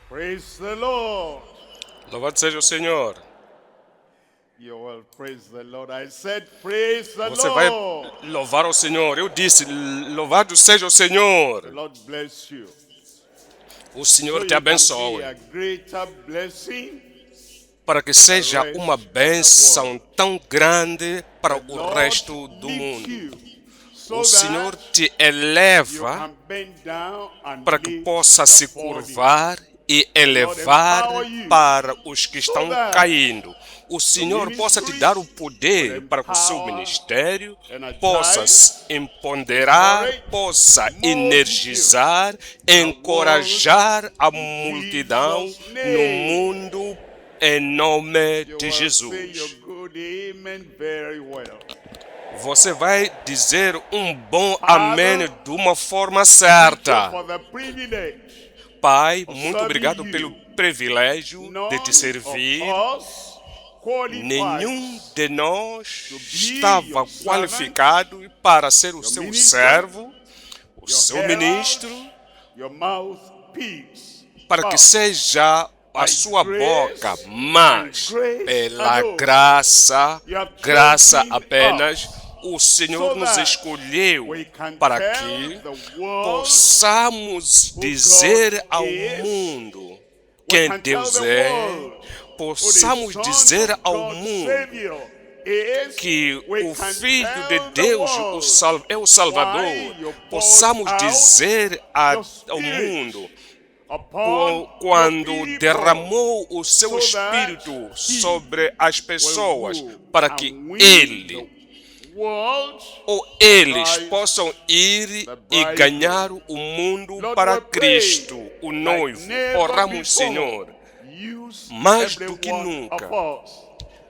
Praise the Lord. Louvado seja o Senhor. You will praise the Lord. I said, praise the Você vai Lord. louvar ao Senhor. Eu disse, louvado seja o The Senhor. Lord bless you. O So Senhor te you can be abençoe. a greater blessing. Para que seja uma bênção tão grande para The o Lord resto do lift mundo. you O so Senhor that te you eleva can bend down and para que lift possa the se falling. curvar e elevar empower you para os que so estão that caindo. O Senhor possa te dar o poder will para que o seu empower, ministério energize, possa se empoderar, encourage, possa multitude energizar, encorajar a multidão Jesus' no name. mundo em nome You de will say your Jesus. good amen very well. Você vai dizer um bom Father, amém de uma forma Thank you certa. for the privilege Pai, of muito serving obrigado you. pelo privilégio de None te of servir. us Nenhum qualifies de nós to be estava your servant, qualificado para ser o your seu minister, servo, o your seu herald, ministro, your mouthpiece. para que But seja a by sua boca, grace mas and grace pela alone, graça, you have graça chosen apenas, us o Senhor so nos that escolheu we can para tell que the world possamos who dizer God ao is. mundo We quem can tell Deus the é, world who possamos the Son dizer of ao God mundo Savior is. que We o can Filho de tell the Deus world é o Salvador. why you poured Possamos out dizer your ao spirit mundo upon quando your people, derramou o seu so that Espírito He sobre as will pessoas, rule para and que win Ele the world ou for eles Christ, possam ir the e bridegroom. ganhar o mundo Lord, para we pray Cristo, o like noivo. never Oramos, before. Senhor, Use mais every do que one nunca, of us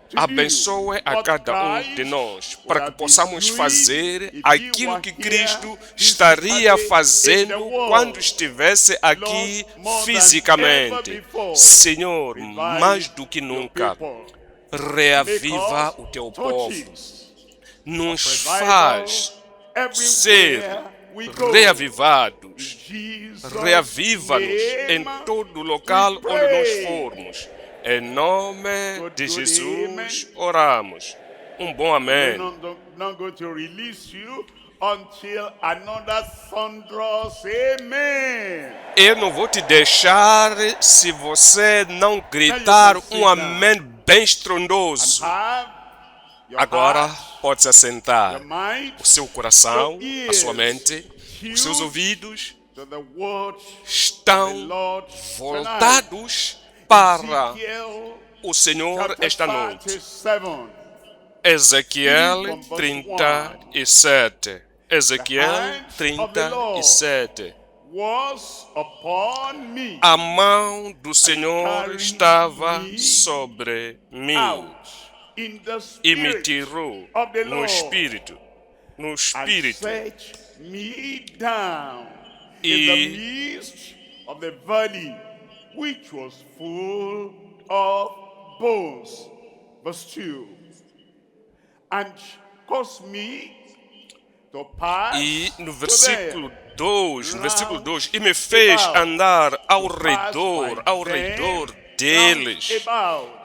to abençoe do a what cada um de Christ nós, would para que have been possamos doing fazer if He aquilo were que here Cristo physically estaria in the fazendo quando world. estivesse aqui Lord, more than ever fisicamente. before, Senhor, revive mais do que your nunca, people. reaviva Make us o teu povo. torches Nos of revival faz ser everywhere we go. reavivados. In Jesus' Reaviva-nos em name, todo local we onde nós pray. formos. Em nome Good, de good, Jesus, amen. oramos. Um bom We're amém. not going to release you until another thunderous amen. Eu não vou te deixar se você não gritar Now you can um sit amém bem estrondoso. Have your Agora heart, pode se assentar. your mind, O seu coração, your a sua ears mente, os seus tuned ouvidos to the word of the estão Lord tonight. voltados para Ezekiel o Senhor chapter esta noite. 37. Ezequiel 37. Ezequiel 37. Was upon me A mão do Senhor carried estava me sobre mim out in the e me spirit tirou of the no Lord espírito, no and espírito, set me down in E- the midst of the valley, which was full of bones. Verse 2. And caused me to pass e no to versículo them 2, e me round fez about, andar ao pass redor, by ao them redor round deles. about.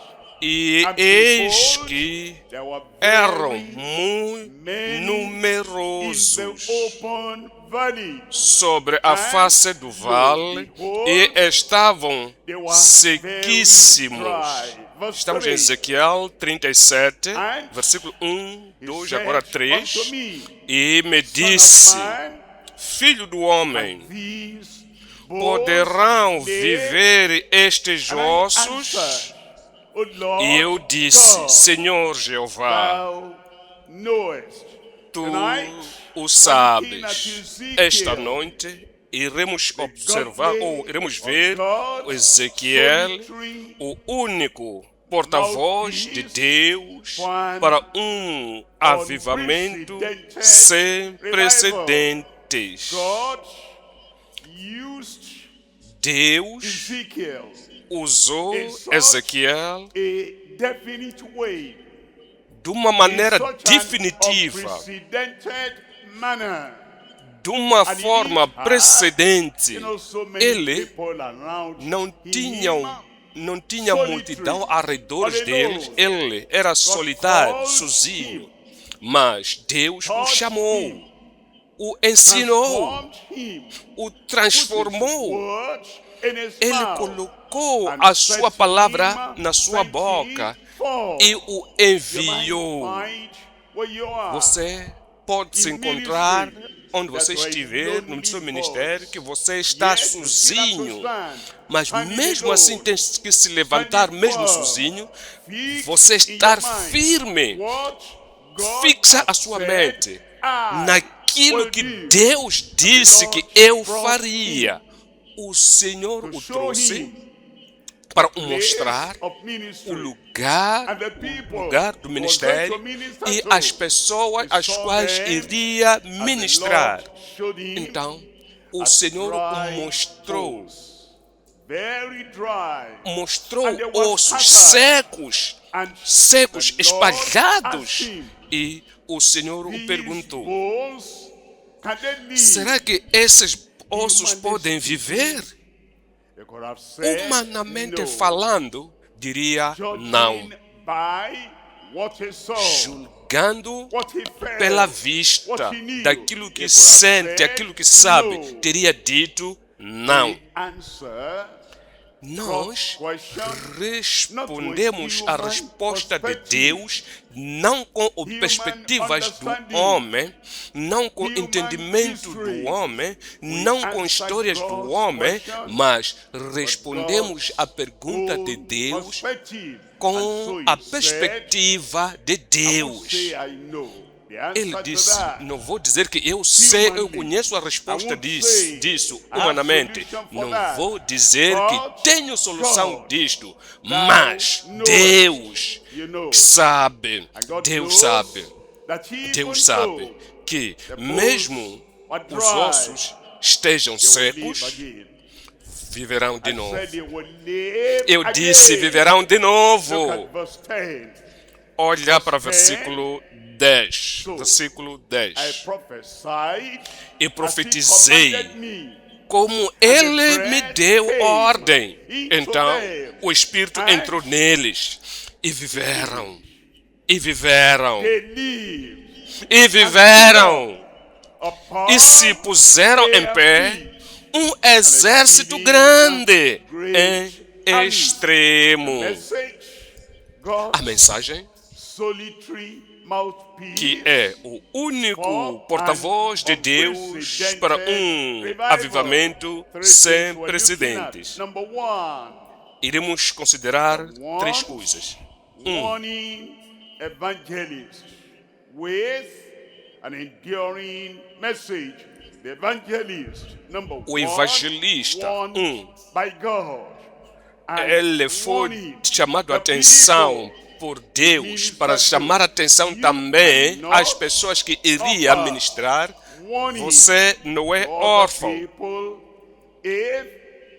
E And eis behold, que there were eram very muito many in numerosos the open valley. sobre a face do vale e estavam They were sequíssimos. very dry. Verse Estamos em 3. Ezequiel 37, And versículo 1, He 2, said agora unto 3. me, E me Son of disse, man, filho do homem, these bones poderão live? viver estes And I ossos? answered, O Lord E eu disse, God, Senhor Jeová, thou knowest. tu Tonight, o looking at sabes. Ezekiel, Esta noite iremos observar ou iremos ver o Ezequiel, solitary o único porta-voz de Deus para um avivamento sem precedentes. God used Deus Ezekiel usou in such Ezequiel a definite way, de uma maneira in such an definitiva, unprecedented manner, de uma And he forma didn't have, precedente, so many ele people around não tinha solitary, multidão ao redor all deles, alone. ele era solitário, called sozinho. him, Mas Deus o taught chamou, him, o ensinou, transformed him, o put his transformou. words in his Ele mouth, colocou and a set sua him, palavra na sua sent him boca forth. e o You enviou. might find where you are. Você pode se In encontrar ministry, onde você that estiver, way no seu lonely ministério, voice. que você está Yes, you still have to sozinho. stand, Mas standing mesmo assim alone, tem que se levantar standing mesmo firm, sozinho, fix você in estar your mind firme. what God Fixa a has sua said, mente I naquilo will que do. Deus disse Lord que eu brought faria. O Senhor To o show trouxe him para o place mostrar of o ministry. lugar, And the people o lugar do he was ministério going to minister e to, as pessoas he às saw quais them iria as the ministrar. Lord showed him Então, o as Senhor o dry mostrou. bones, very dry. Mostrou And they were ossos scattered. secos, And secos, the Lord espalhados. asked him, E o Senhor o "These perguntou: bones, can they live?" será que esses ossos Humanly podem speaking, viver? They could have said, Humanamente no. falando, diria não. Judging by what he saw, Julgando what he felt, pela vista what he knew, daquilo que they could have sente, said, aquilo que sabe, no. teria dito não. The answer, Nós God's question, respondemos a human resposta de perspective, Deus não com human perspectivas do understanding, homem, não com human entendimento history. do homem, não com answer histórias do God's homem, question, mas respondemos a pergunta de own Deus perspective. And com so he a said, perspectiva de I won't Deus. say I know the answer Ele to disse, that. não vou dizer que eu sei, eu Humanly, conheço a resposta I won't say disso I have humanamente. solution for Não that. vou dizer But que tenho solução God, disto, thou mas knowest. Deus You know. sabe, And God Deus knows sabe, that he even Deus sabe though que the bones mesmo are os dry, ossos estejam they will live secos, again. viverão de I novo. said they will live Eu again. disse, viverão de Look novo. at verse 10. Olha para Verse 10. versículo 10. So, Versículo 10. I prophesied E as he profetizei commanded me. como ele me deu ordem. Então o Espírito entrou neles e viveram. E viveram. They live E viveram. upon E se puseram em pé um exército grande em extremo. message. A God's mensagem, solitary mouthpiece. que é o único porta-voz de Deus para um avivamento sem precedentes. Number one, Iremos considerar três coisas. warning evangelist with an enduring message. The evangelist, number O one, evangelista, warned by God. And ele foi warning chamado a the atenção people por Deus para chamar a atenção também às pessoas que iria ministrar. warning Você não é other órfão. people if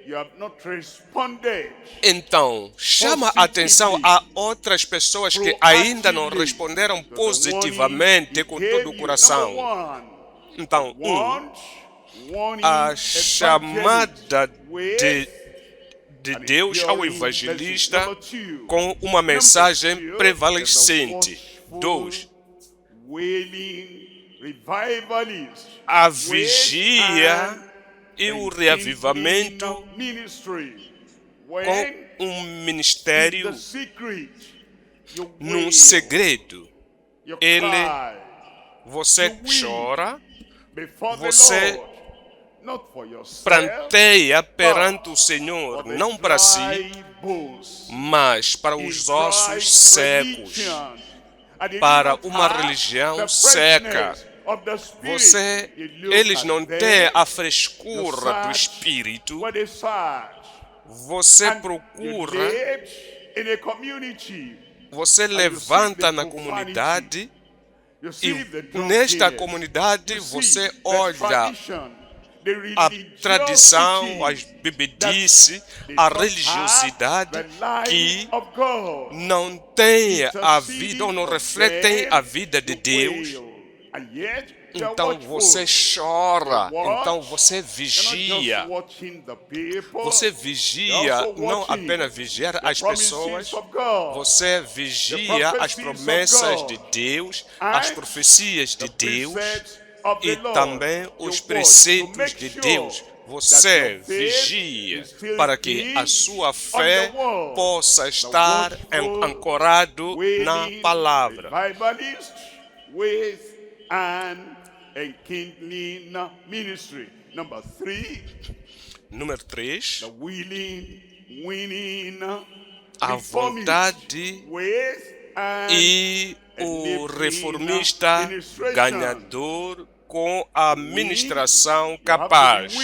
you have not responded. Então, chama a atenção a outras pessoas que ainda não responderam positivamente com todo o coração. Então, a chamada de Deus ao evangelista com uma mensagem prevalecente. 2. A vigia e o reavivamento com um ministério num segredo. Você chora, você pranteia perante o Senhor, não para si, mas para os ossos secos, para uma religião seca. Eles não têm a frescura do Espírito. Você procura, você levanta na comunidade e nesta comunidade você olha a tradição, as bebedice, a religiosidade que não tem a vida ou não refletem a vida de Deus. Então você chora, então você vigia. Você vigia, não apenas vigiar as pessoas, você vigia as promessas de Deus, as profecias de Deus e também os preceitos de Deus. Você vigia para que a sua fé possa estar ancorado na palavra. With an enkindling ministry. Number 3, Número 3, the winning a vontade e o reformista ganhador com a ministração capaz.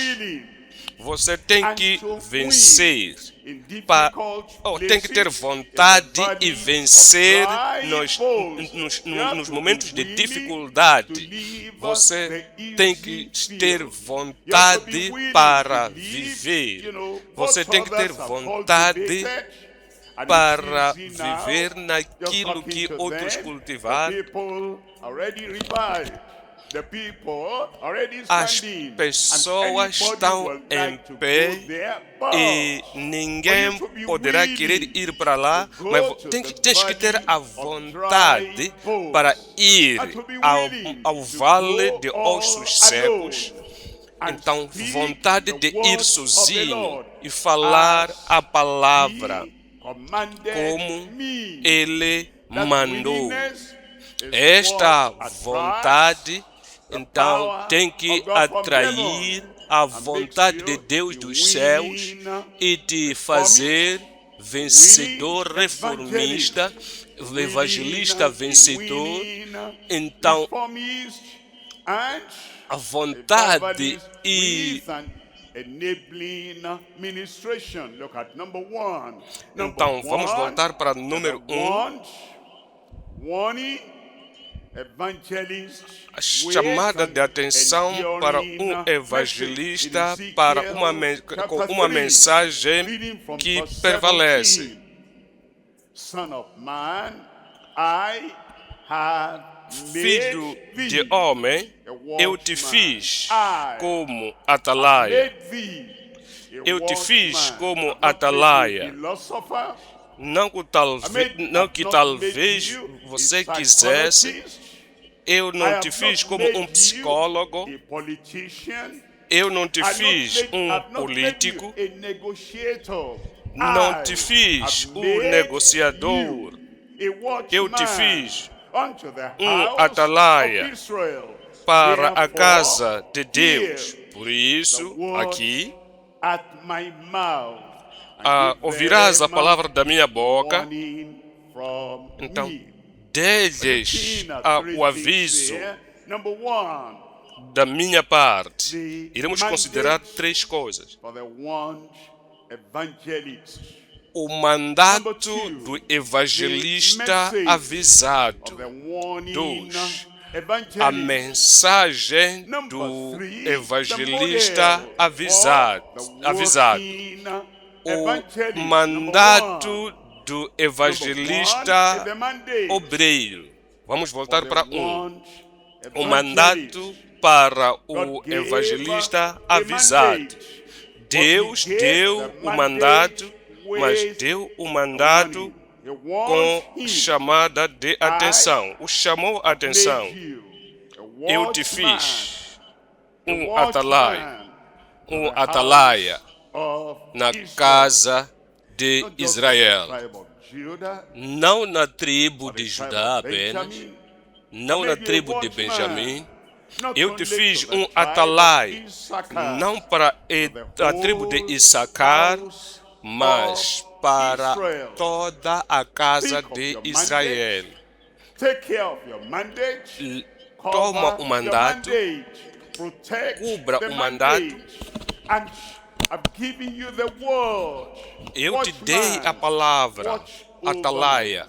Você tem que vencer, tem que ter vontade e vencer nos momentos de dificuldade. Você tem que ter vontade para viver. Você tem que ter vontade para viver naquilo que outros cultivaram. As pessoas estão em pé e ninguém poderá querer ir para lá, mas tens que ter a vontade para ir ao vale de ossos secos. Então, vontade de ir sozinho e falar a palavra como Ele mandou. Esta vontade, então, tem que atrair a vontade de Deus dos céus e te fazer vencedor reformista, evangelista vencedor. Então, a vontade e então, vamos voltar para número 1. A chamada de atenção para um evangelista com uma mensagem que prevalece. Filho de homem, eu te fiz como atalaia. Eu te fiz como atalaia. Não que talvez você quisesse. Eu não te fiz como um psicólogo. Eu não te fiz um político. Não te fiz um negociador. Eu te fiz um atalaia para a casa de Deus. Por isso, aqui, ouvirás a palavra da minha boca. Então, deles o aviso da minha parte. Iremos considerar 3 coisas. O mandato do evangelista avisado. 2. A mensagem do evangelista avisado. O mandato do evangelista obreiro. Vamos voltar para 1. O mandato para o evangelista avisado. Deus deu o mandato, mas deu o mandato com chamada de atenção. O chamou a atenção. Eu te fiz um atalaia na casa de Israel. Não na tribo de Judá apenas, não na tribo de Benjamim. Eu te fiz um atalaia, não para a tribo de Issacar, mas para toda a casa de Israel. Toma o mandato, cubra o mandato. Eu te dei a palavra, atalaia.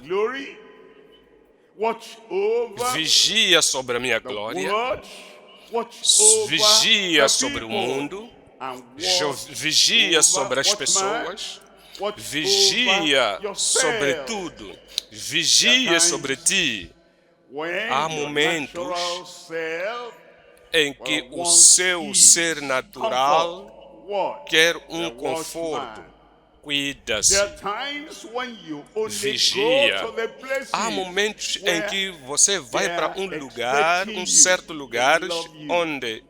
Vigia sobre a minha glória, vigia sobre o mundo, vigia sobre as pessoas, vigia sobre tudo, vigia sobre ti. Há momentos em que o seu ser natural quer conforto. Cuida-se. Vigia. Há momentos em que você vai para um certo lugar, onde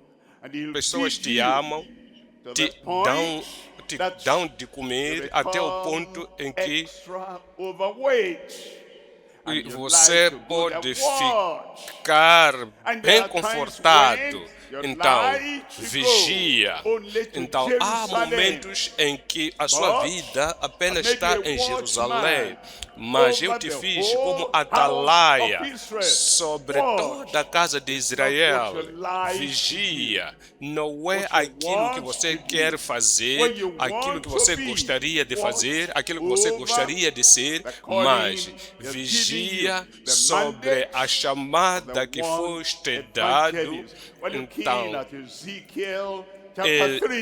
pessoas te amam, te dão de comer até o ponto em que você pode ficar bem confortado. Então, vigia. Então, há momentos em que a sua vida apenas está em Jerusalém, mas eu te fiz como atalaia sobre toda a casa de Israel. Vigia. Não é aquilo que você quer fazer, aquilo que você gostaria de fazer, aquilo que você gostaria de ser, mas vigia sobre a chamada que foste dado. Então,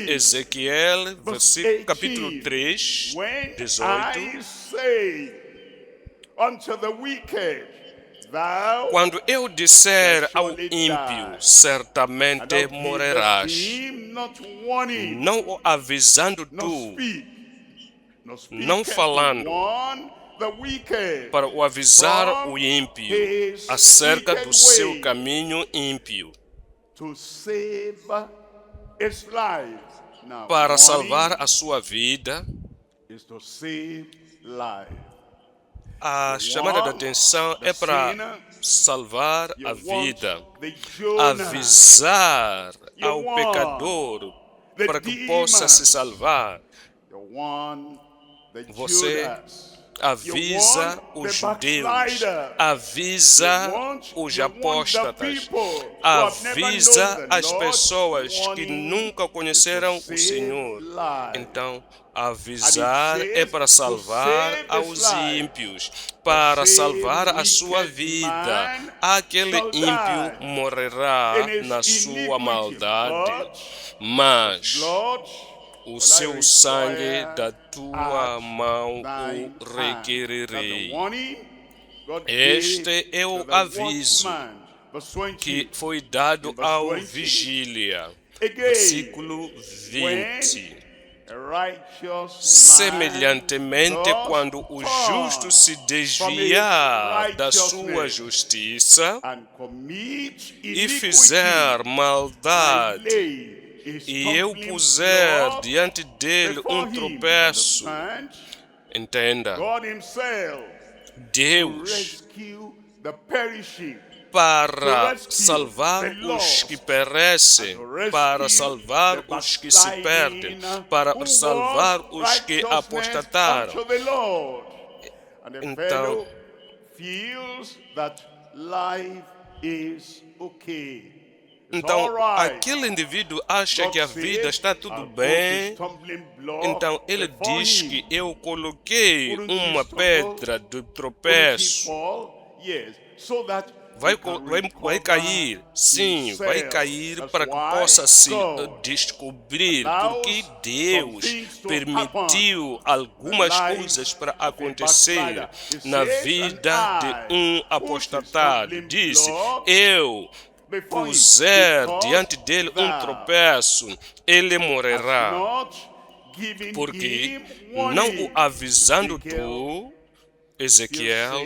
Ezequiel, capítulo 3, 18. Quando eu disser ao ímpio, certamente morrerás, não o avisando tu, não falando, para o avisar o ímpio acerca do seu caminho ímpio, para salvar a sua vida. A chamada de atenção é para salvar a vida, avisar ao pecador para que possa se salvar. Você avisa os judeus, avisa os apóstatas, avisa as pessoas que nunca conheceram o Senhor. Então, avisar é para salvar aos ímpios, para salvar a sua vida. Aquele ímpio morrerá na sua maldade, mas o seu sangue da tua mão o requererei. Este é o aviso que foi dado ao vigília. Versículo 20. Semelhantemente, quando o justo se desviar da sua justiça e fizer maldade, e eu puser diante dele tropeço, entenda, Deus, para salvar os que perecem, para salvar os que se perdem, para salvar os que apostataram. Então, aquele indivíduo acha que a vida está tudo bem. Então, ele diz que eu coloquei uma pedra de tropeço. Vai cair, sim, vai cair para que possa se descobrir porque Deus permitiu algumas coisas para acontecer na vida de um apostatado. Disse, eu puser diante dele tropeço, ele morrerá. Porque não o avisando tu, Ezequiel,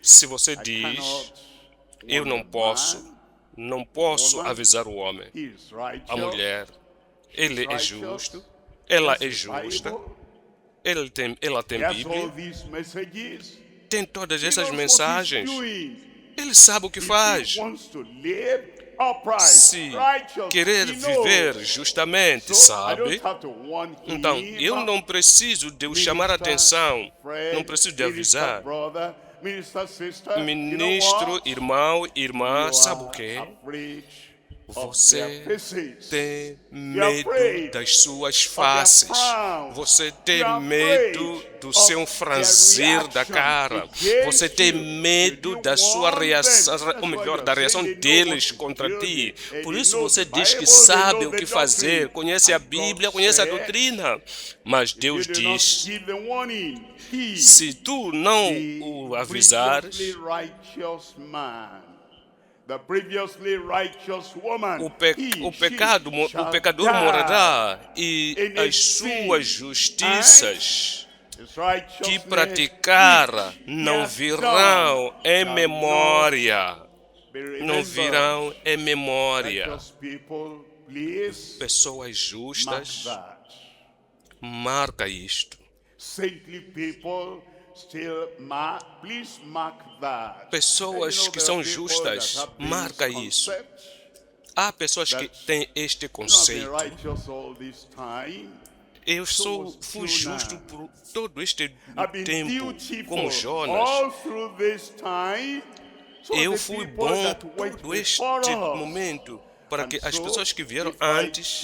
se você diz, eu não posso avisar o homem, a mulher, ele é justo, ela é justa, ela tem Bíblia, tem todas essas mensagens, ele sabe o que faz. Se querer viver justamente, sabe? Então, eu não preciso de chamar a atenção, não preciso de avisar. Ministro, irmão, irmã, sabe o que? Você tem medo das suas faces. Você tem medo do seu franzir da cara. Você tem medo da sua reação, ou melhor, da reação deles contra ti. Por isso você diz que sabe o que fazer, conhece a Bíblia, conhece a doutrina. Mas Deus diz, se tu não o avisares, The previously righteous woman, O pecador morará e as suas justiças que praticara não virão em memória. Não virão em memória. Pessoas justas, marca isto. Pessoas que são justas, marca isso. Há pessoas que têm este conceito. Fui justo por todo este tempo, como Jonas. Eu fui bom todo este momento para que as pessoas que vieram antes,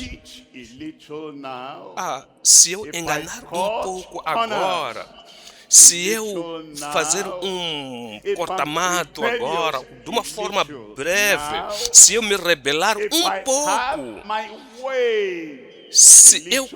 se eu enganar um pouco agora, se eu fazer um corta-mato agora, de uma forma breve, se eu me rebelar um pouco, se eu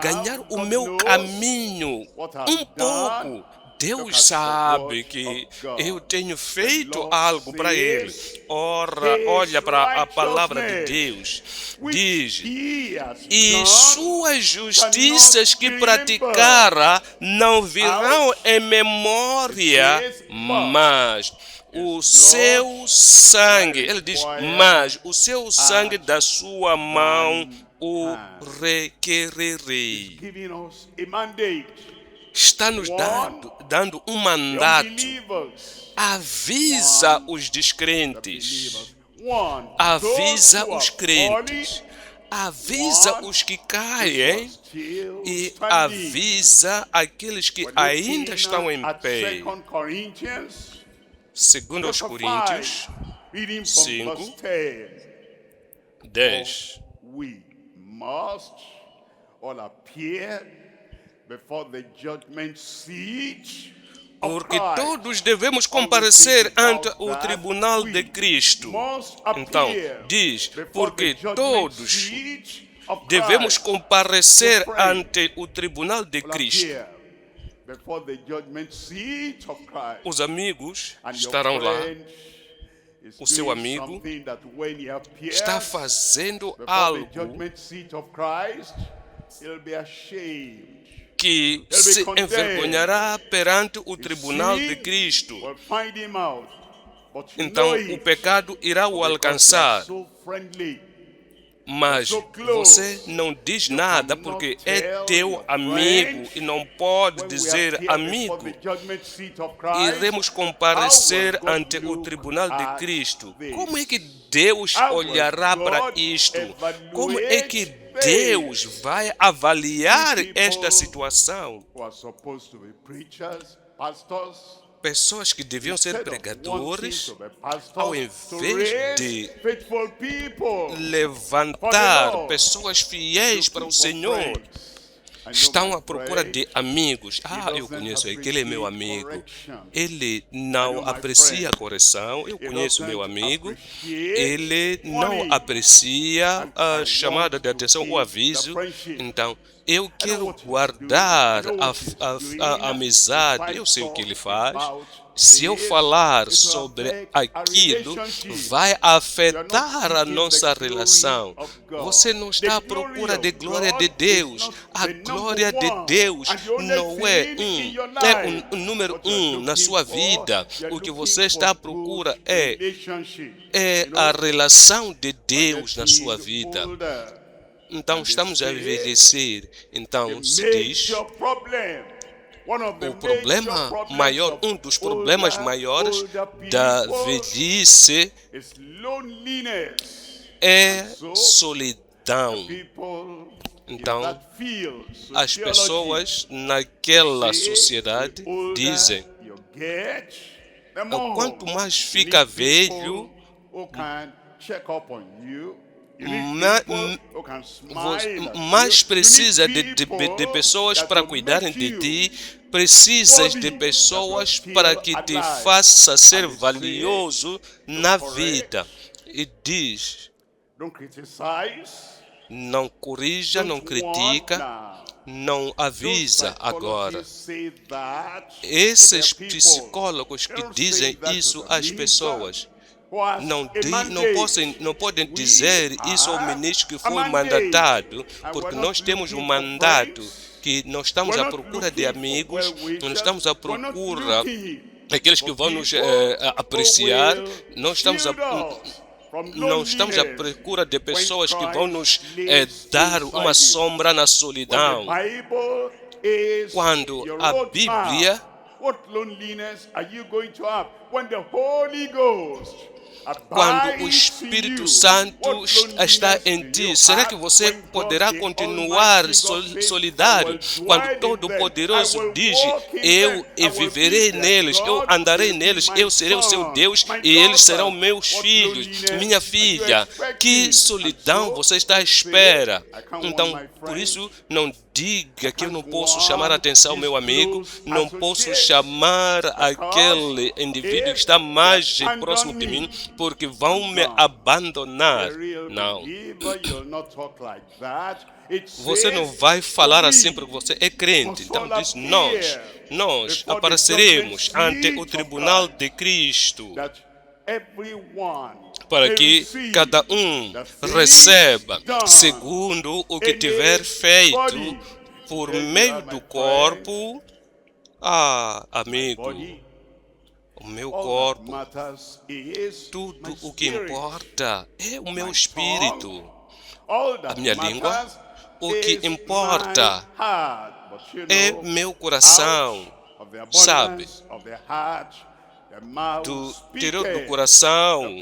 ganhar o meu caminho um pouco, Deus sabe que eu tenho feito algo para Ele. Ora, olha para a palavra de Deus. Diz, e suas justiças que praticara não virão em memória, mas o seu sangue, ele diz, mas o seu sangue da sua mão o requererei. Está nos dando um mandato. Avisa os descrentes. Avisa os crentes. Avisa os que caem e avisa aqueles que ainda estão em pé. Segundo aos Coríntios 5, 10. We must all appear before the judgment seat of Porque Christ. todos devemos comparecer ante o tribunal de Cristo. Então, diz, porque todos devemos comparecer ante o tribunal de Cristo. Os amigos estarão lá. O seu amigo está fazendo algo que se envergonhará perante o tribunal de Cristo. Então o pecado irá o alcançar. Mas você não diz nada porque é teu amigo e não pode dizer amigo. Iremos comparecer ante o tribunal de Cristo. Como é que Deus olhará para isto? Como é que Deus vai avaliar esta situação? Pessoas que deviam ser pregadores, ao invés de levantar pessoas fiéis para o Senhor, estão à procura de amigos. Eu conheço aquele é meu amigo. Ele não aprecia a correção. Eu conheço meu amigo. Ele não aprecia a chamada de atenção, o aviso. Então, eu quero guardar a amizade. Eu sei o que ele faz. Se eu falar sobre aquilo, vai afetar a nossa relação. Você não está à procura de glória de Deus. A glória de Deus não é o número 1 na sua vida. O que você está à procura é a relação de Deus na sua vida. Então, estamos a envelhecer. Então, se diz... O problema maior, um dos problemas maiores da velhice é solidão. Então, as pessoas naquela sociedade dizem: quanto mais fica velho, mais precisa de pessoas para cuidarem de ti, precisas de pessoas para que te faça ser valioso na vida. E diz, não corrija, não critica, não avisa agora. Esses psicólogos que dizem isso às pessoas, Não podem dizer isso ao ministro que foi mandatado, porque nós temos um mandato que nós estamos à procura de amigos, nós estamos à procura daqueles que vão nos apreciar, não estamos à procura de pessoas que vão nos dar uma sombra na solidão. Quando a Bíblia quando o Espírito Santo está em ti, será que você poderá continuar solidário? Quando Todo-Poderoso diz, eu viverei neles, eu andarei neles, eu serei o seu Deus e eles serão meus filhos, minha filha. Que solidão você está à espera? Então, por isso, não diga que eu não posso chamar a atenção, meu amigo, não posso chamar aquele indivíduo que está mais próximo de mim, porque vão me abandonar. Não. Você não vai falar assim porque você é crente. Então diz, nós apareceremos ante o tribunal de Cristo, para que cada um receba segundo o que tiver feito por meio do corpo. Amigo, o meu corpo, tudo o que importa é o meu espírito, a minha língua. O que importa é meu coração, sabe? Do interior do coração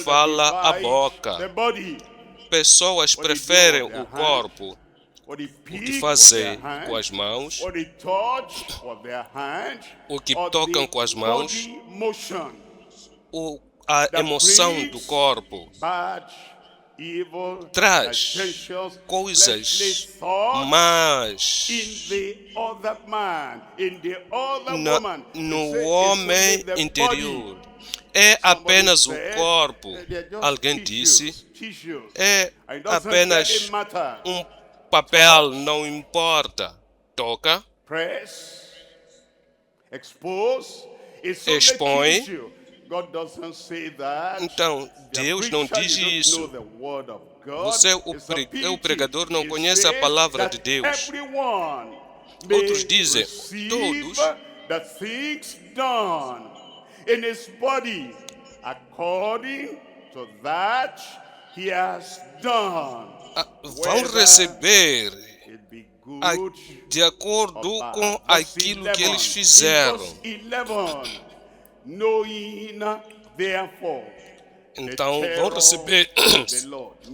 fala a boca. Pessoas preferem o corpo, o que fazem com as mãos, o que tocam com as mãos, a emoção do corpo traz coisas más no homem interior. É apenas o corpo. Alguém disse, é apenas um papel, não importa. Toca, expõe. Então, Deus não diz isso. Você, o pregador, não conhece a palavra de Deus. Outros dizem, todos vão receber de acordo com aquilo que eles fizeram. Então vão receber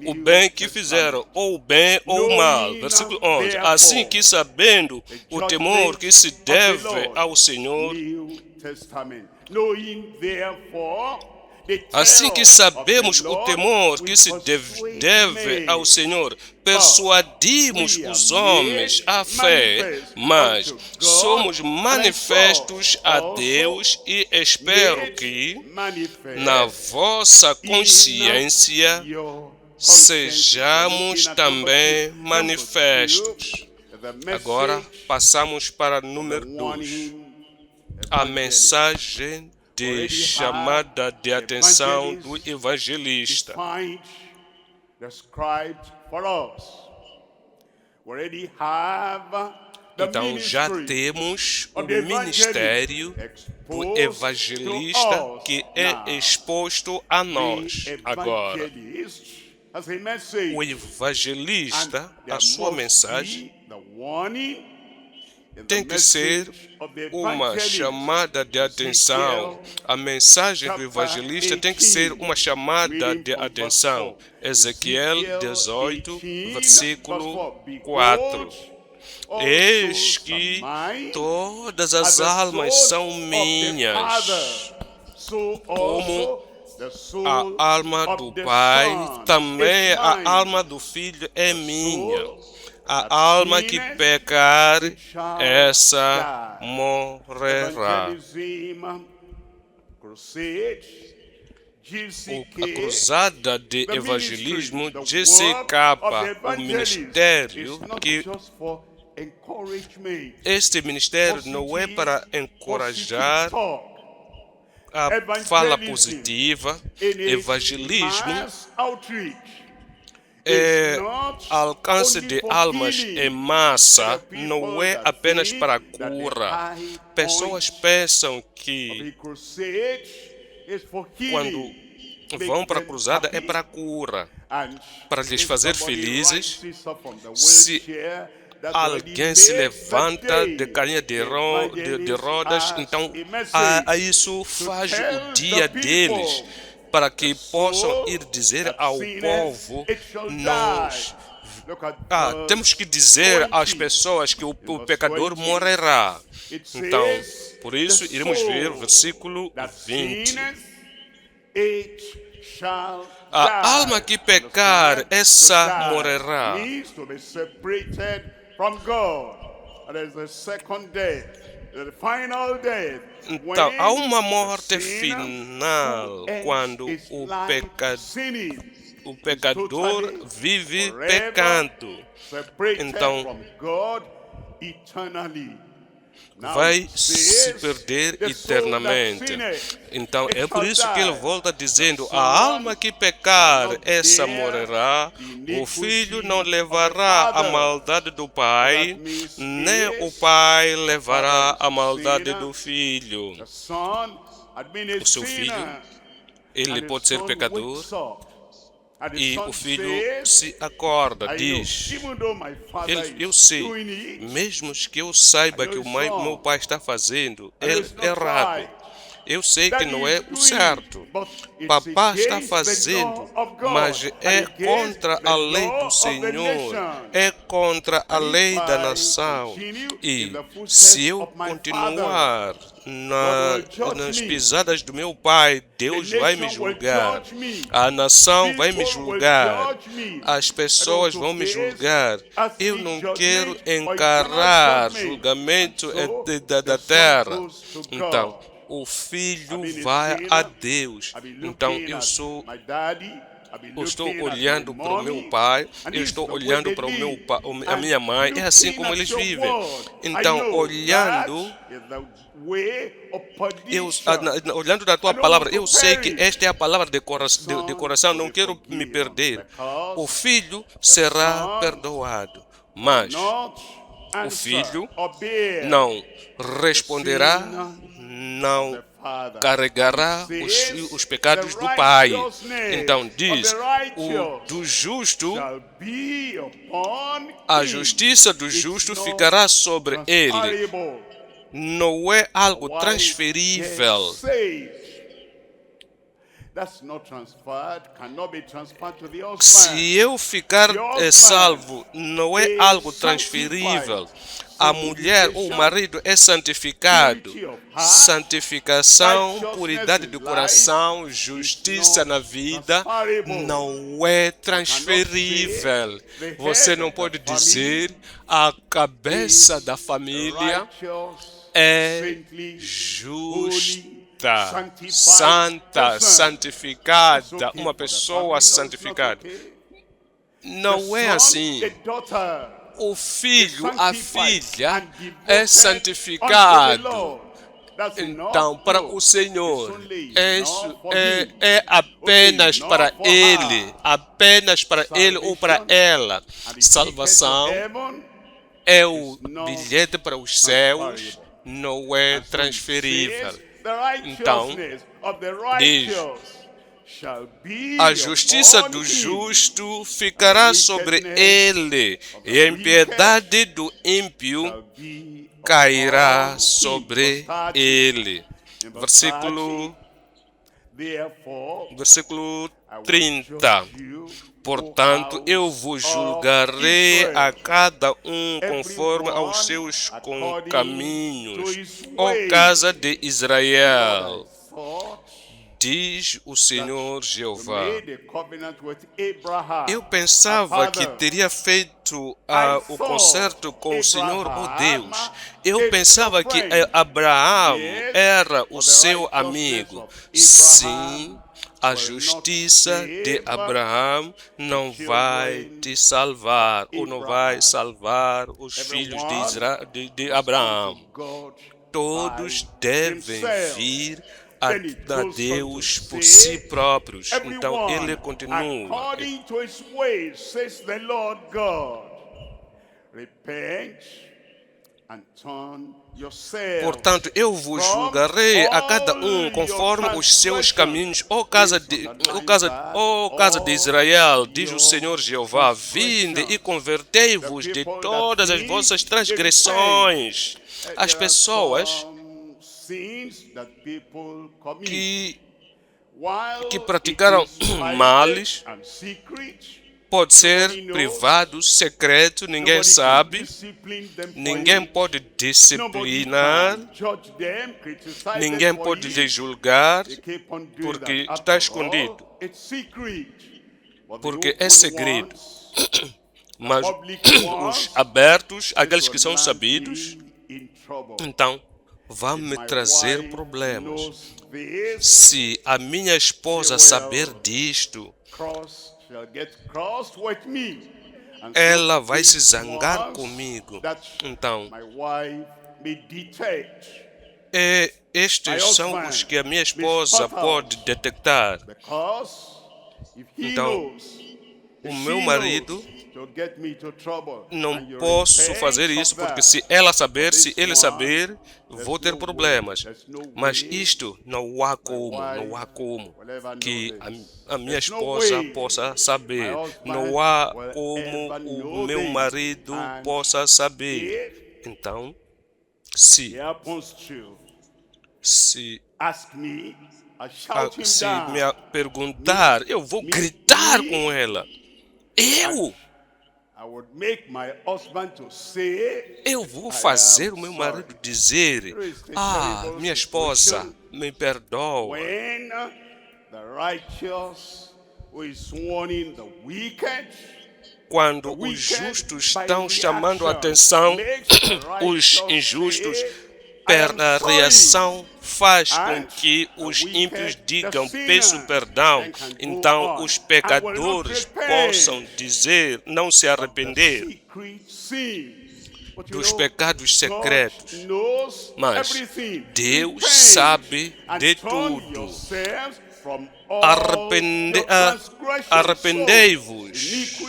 o bem que fizeram, ou o bem ou o mal. Versículo 11. Assim que sabendo o temor que se deve ao Senhor, assim que sabemos o temor que se deve ao Senhor, persuadimos os homens à fé, mas somos manifestos a Deus e espero que na vossa consciência sejamos também manifestos. Agora passamos para número 2. A mensagem de chamada de atenção do evangelista. Então já temos o ministério do evangelista que é exposto a nós agora. O evangelista, a sua mensagem tem que ser uma chamada de atenção. A mensagem do evangelista tem que ser uma chamada de atenção. Ezequiel 18, versículo 4. Eis que todas as almas são minhas, como a alma do Pai, também a alma do Filho é minha. A alma que pecar, essa morrerá. A cruzada de evangelismo desencapa o ministério que este ministério não é para encorajar a fala positiva, evangelismo, alcance de almas em massa não é apenas para cura. Pessoas pensam que quando vão para a cruzada é para cura, para lhes fazer felizes. Se alguém se levanta de cadeira de rodas, então isso faz o dia deles, para que possam ir dizer ao povo: nós temos que dizer às pessoas que o pecador morrerá. Então, por isso, iremos ver o versículo 20. A alma que pecar, essa morrerá. Então, há uma morte final quando o pecador vive pecando. Então, vai se perder eternamente. Então, é por isso que ele volta dizendo: a alma que pecar, essa morrerá. O filho não levará a maldade do pai, nem o pai levará a maldade do filho. O seu filho, ele pode ser pecador, e o filho se acorda, diz: eu sei, mesmo que eu saiba que o meu pai está fazendo é errado, eu sei que não é o certo, papai está fazendo, mas é contra a lei do Senhor, é contra a lei da nação, e se eu continuar nas pisadas do meu pai, Deus vai me julgar, a nação vai me julgar, as pessoas vão me julgar. Eu não quero encarar julgamento da terra. Então, o filho vai a Deus. Então, eu estou olhando para o meu pai, eu estou olhando para a minha mãe, é assim como eles vivem. Então, olhando da tua palavra, eu sei que esta é a palavra de coração, não quero me perder. O filho será perdoado, mas o filho não responderá, não carregará os pecados do pai. Então diz: do justo, a justiça do justo ficará sobre ele. Não é algo transferível. Se eu ficar salvo, não é algo transferível. A mulher ou o marido é santificado. Santificação, puridade do coração, justiça na vida não é transferível. Você não pode dizer: a cabeça da família é justa, santa, santificada, uma pessoa santificada. Não é assim. O filho, a filha é santificado. Então, para o Senhor, é apenas para ele ou para ela. Salvação é o bilhete para os céus, não é transferível. Então, diz: a justiça do justo ficará sobre ele, e a impiedade do ímpio cairá sobre ele. Versículo 30. Portanto, eu vos julgarei a cada um conforme aos seus caminhos, ó casa de Israel, diz o Senhor Jeová. Eu pensava que teria feito o concerto com o Senhor, Deus. Eu pensava que Abraão era o seu amigo. Sim, a justiça de Abraão não vai te salvar, ou não vai salvar os filhos de Abraão. Todos devem vir a Deus por si próprios. Então ele continua. According to his ways, says the Lord God, repent and turn yourself. Portanto, eu vos julgarei a cada um conforme os seus caminhos, ó casa de Israel, diz o Senhor Jeová, vinde e convertei-vos de todas as vossas transgressões. As pessoas que praticaram males, pode ser privado, secreto, ninguém sabe, ninguém pode disciplinar, ninguém pode lhe julgar, porque está escondido, porque é segredo. Mas os abertos, aqueles que são sabidos, então vão me trazer problemas. Se a minha esposa saber disto, ela vai se zangar comigo. Então, estes são os que a minha esposa pode detectar. Então, o meu marido, não posso fazer isso, porque se ela saber, se ele saber, vou ter problemas. Mas isto não há como que a minha esposa possa saber. Não há como o meu marido possa saber. Então, se me perguntar, eu vou gritar com ela. Eu vou fazer o meu marido dizer, minha esposa, me perdoa. Quando os justos estão chamando a atenção, os injustos, a reação faz com que os ímpios digam, peço perdão. Então os pecadores possam dizer, não se arrepender dos pecados secretos. Mas Deus sabe de tudo. Arrependei-vos.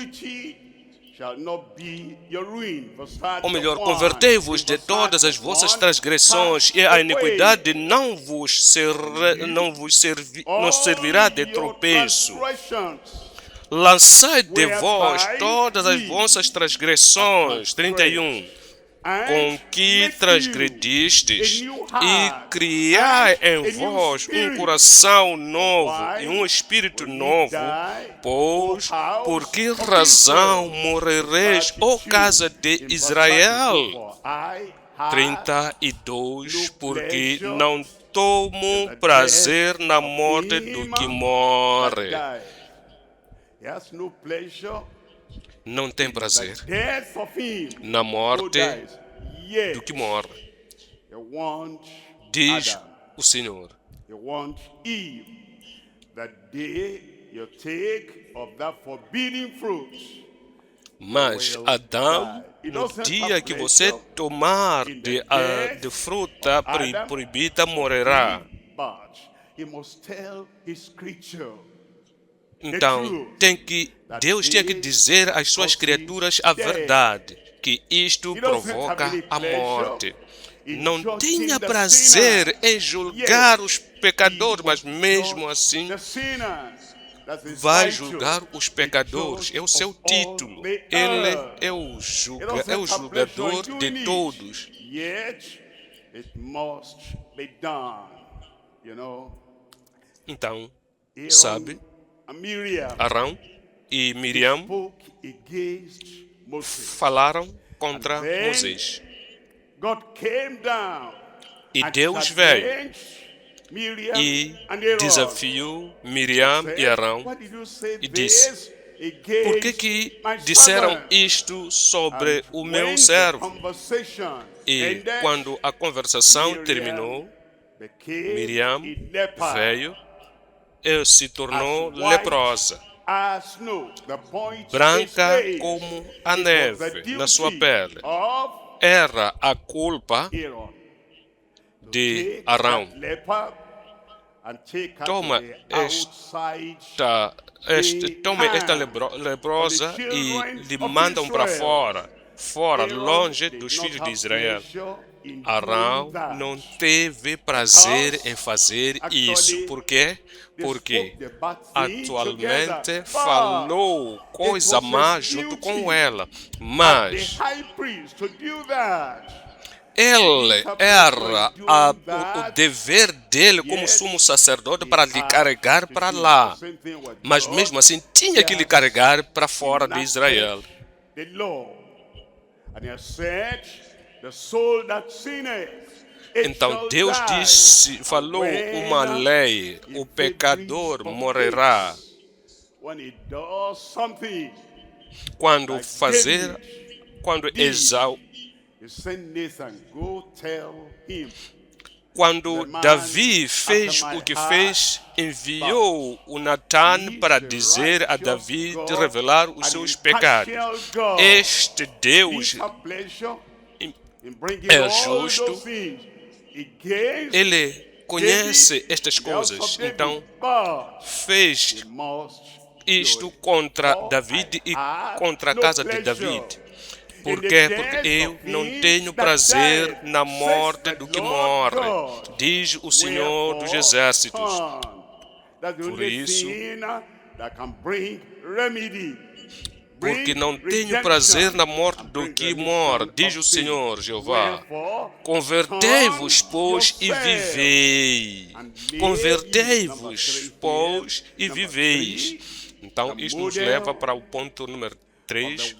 Ou melhor, convertei-vos de todas as vossas transgressões, e a iniquidade não servirá de tropeço. Lançai de vós todas as vossas transgressões, 31, com que transgredistes, e criai em vós um coração novo e um espírito novo, pois por que razão morrereis, ó casa de Israel? 32, porque não tomo prazer na morte do que morre. Não tem prazer na morte do que morre, diz o Senhor. Mas Adão, no dia que você tomar de fruta proibida, morrerá. Então, Deus tinha que dizer às suas criaturas a verdade, que isto provoca a morte. Não tinha prazer em julgar os pecadores, mas mesmo assim vai julgar os pecadores. É o seu título. Ele é o julgador de todos. Então, sabe, Arão e Miriam falaram contra Moisés. E Deus veio e desafiou Miriam e Arão e disse, por que disseram isto sobre o meu servo? E quando a conversação terminou, Miriam veio e se tornou leprosa, branca como a neve na sua pele. Era a culpa de Arão toma esta leprosa e lhe mandam para fora, longe dos filhos de Israel. Arão não teve prazer em fazer isso. Por quê? Porque atualmente falou coisa má junto com ela. Mas ele era o dever dele como sumo sacerdote para lhe carregar para lá. Mas mesmo assim tinha que lhe carregar para fora de Israel. Então Deus falou uma lei: o pecador morrerá. Quando Davi fez o que fez, enviou o Natan para dizer a Davi de revelar os seus pecados. Este Deus é justo, ele conhece estas coisas, então fez isto contra David e contra a casa de David. Por quê? Porque eu não tenho prazer na morte do que morre, diz o Senhor dos Exércitos. Por isso, porque não tenho prazer na morte do que morre, diz o Senhor Jeová. Convertei-vos, pois, e vivei. Convertei-vos, pois, e viveis. Então, isto nos leva para o ponto número 3.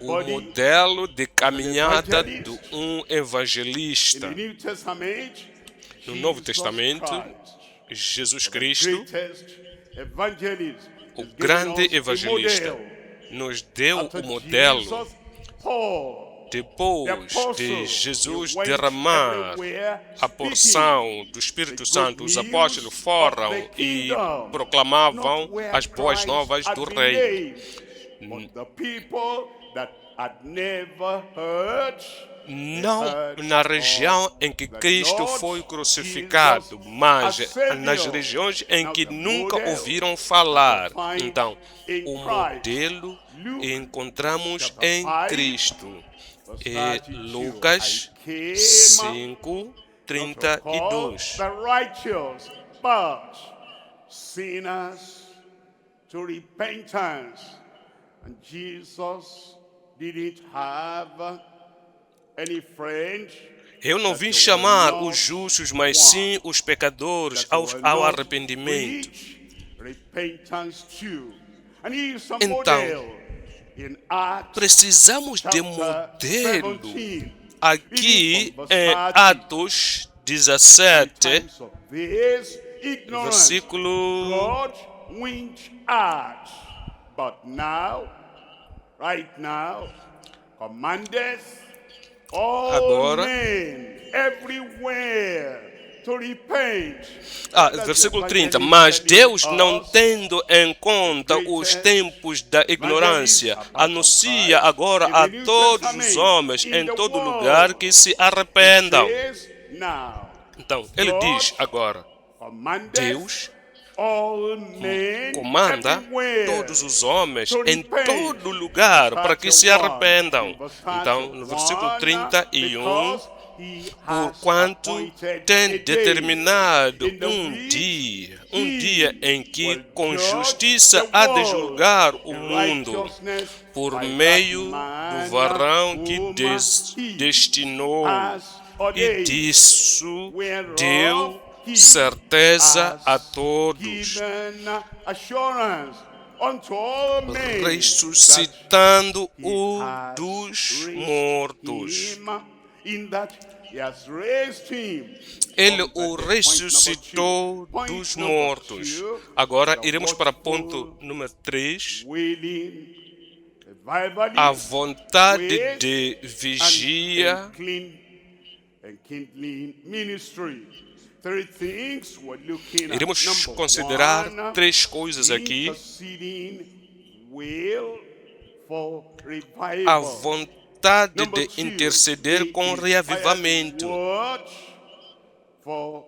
O modelo de caminhada de um evangelista. No Novo Testamento, Jesus Cristo, o grande evangelista, nos deu o modelo. Depois de Jesus derramar a porção do Espírito Santo, os apóstolos foram e proclamavam as boas novas do reino. Não na região em que Cristo foi crucificado, mas nas regiões em que nunca ouviram falar. Então, o modelo encontramos em Cristo. É Lucas 5:32. Eu não vim chamar os justos, mas sim os pecadores ao arrependimento. Então, precisamos de modelo aqui em Atos 17, versículo... Agora, versículo 30. Mas Deus, não tendo em conta os tempos da ignorância, anuncia agora a todos os homens em todo lugar que se arrependam. Então, ele diz agora, Deus comanda todos os homens em todo lugar para que se arrependam. Então, no versículo 31, porquanto tem determinado um dia em que com justiça há de julgar o mundo, por meio do varão que destinou, e disso deu certeza a todos, ressuscitando o dos mortos. Ele o ressuscitou dos mortos. Agora iremos para o ponto número 3. A vontade de vigia Iremos considerar 3 coisas aqui. A vontade de interceder com reavivamento. for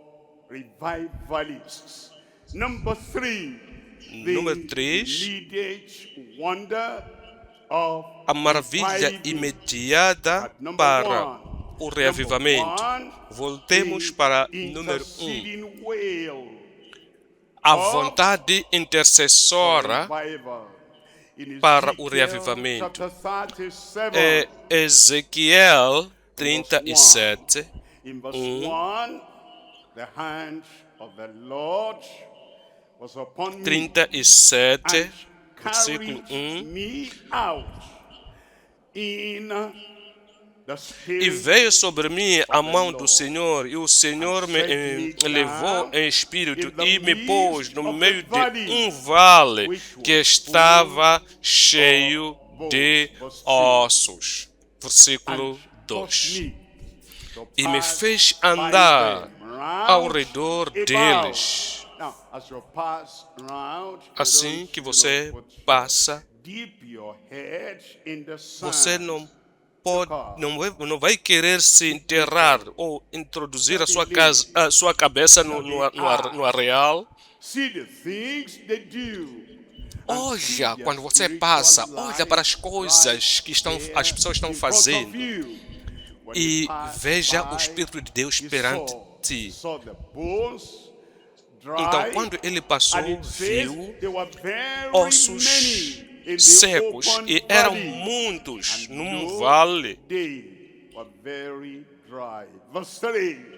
revivalists. Number 3, Número 3, immediate wonder of a maravilha reviving. imediata But number para one, o reavivamento. Voltemos para número 1. interceding wail A vontade intercessora para o reavivamento. É Ezequiel 37, In verse 1, the hand of the Lord was upon me 37, and versículo carried 1. me out in the E spirit veio sobre mim a mão do Senhor, e o Senhor me levou em espírito e me pôs no meio de um vale que estava cheio de ossos. Versículo 2. E me fez andar ao redor deles. Assim que você passa, você não vai querer se enterrar ou introduzir a sua cabeça no areal. Olha, quando você passa, olha para as coisas que as pessoas estão fazendo e veja o Espírito de Deus perante ti. Então, quando ele passou, viu ossos secos, e eram muitos num vale.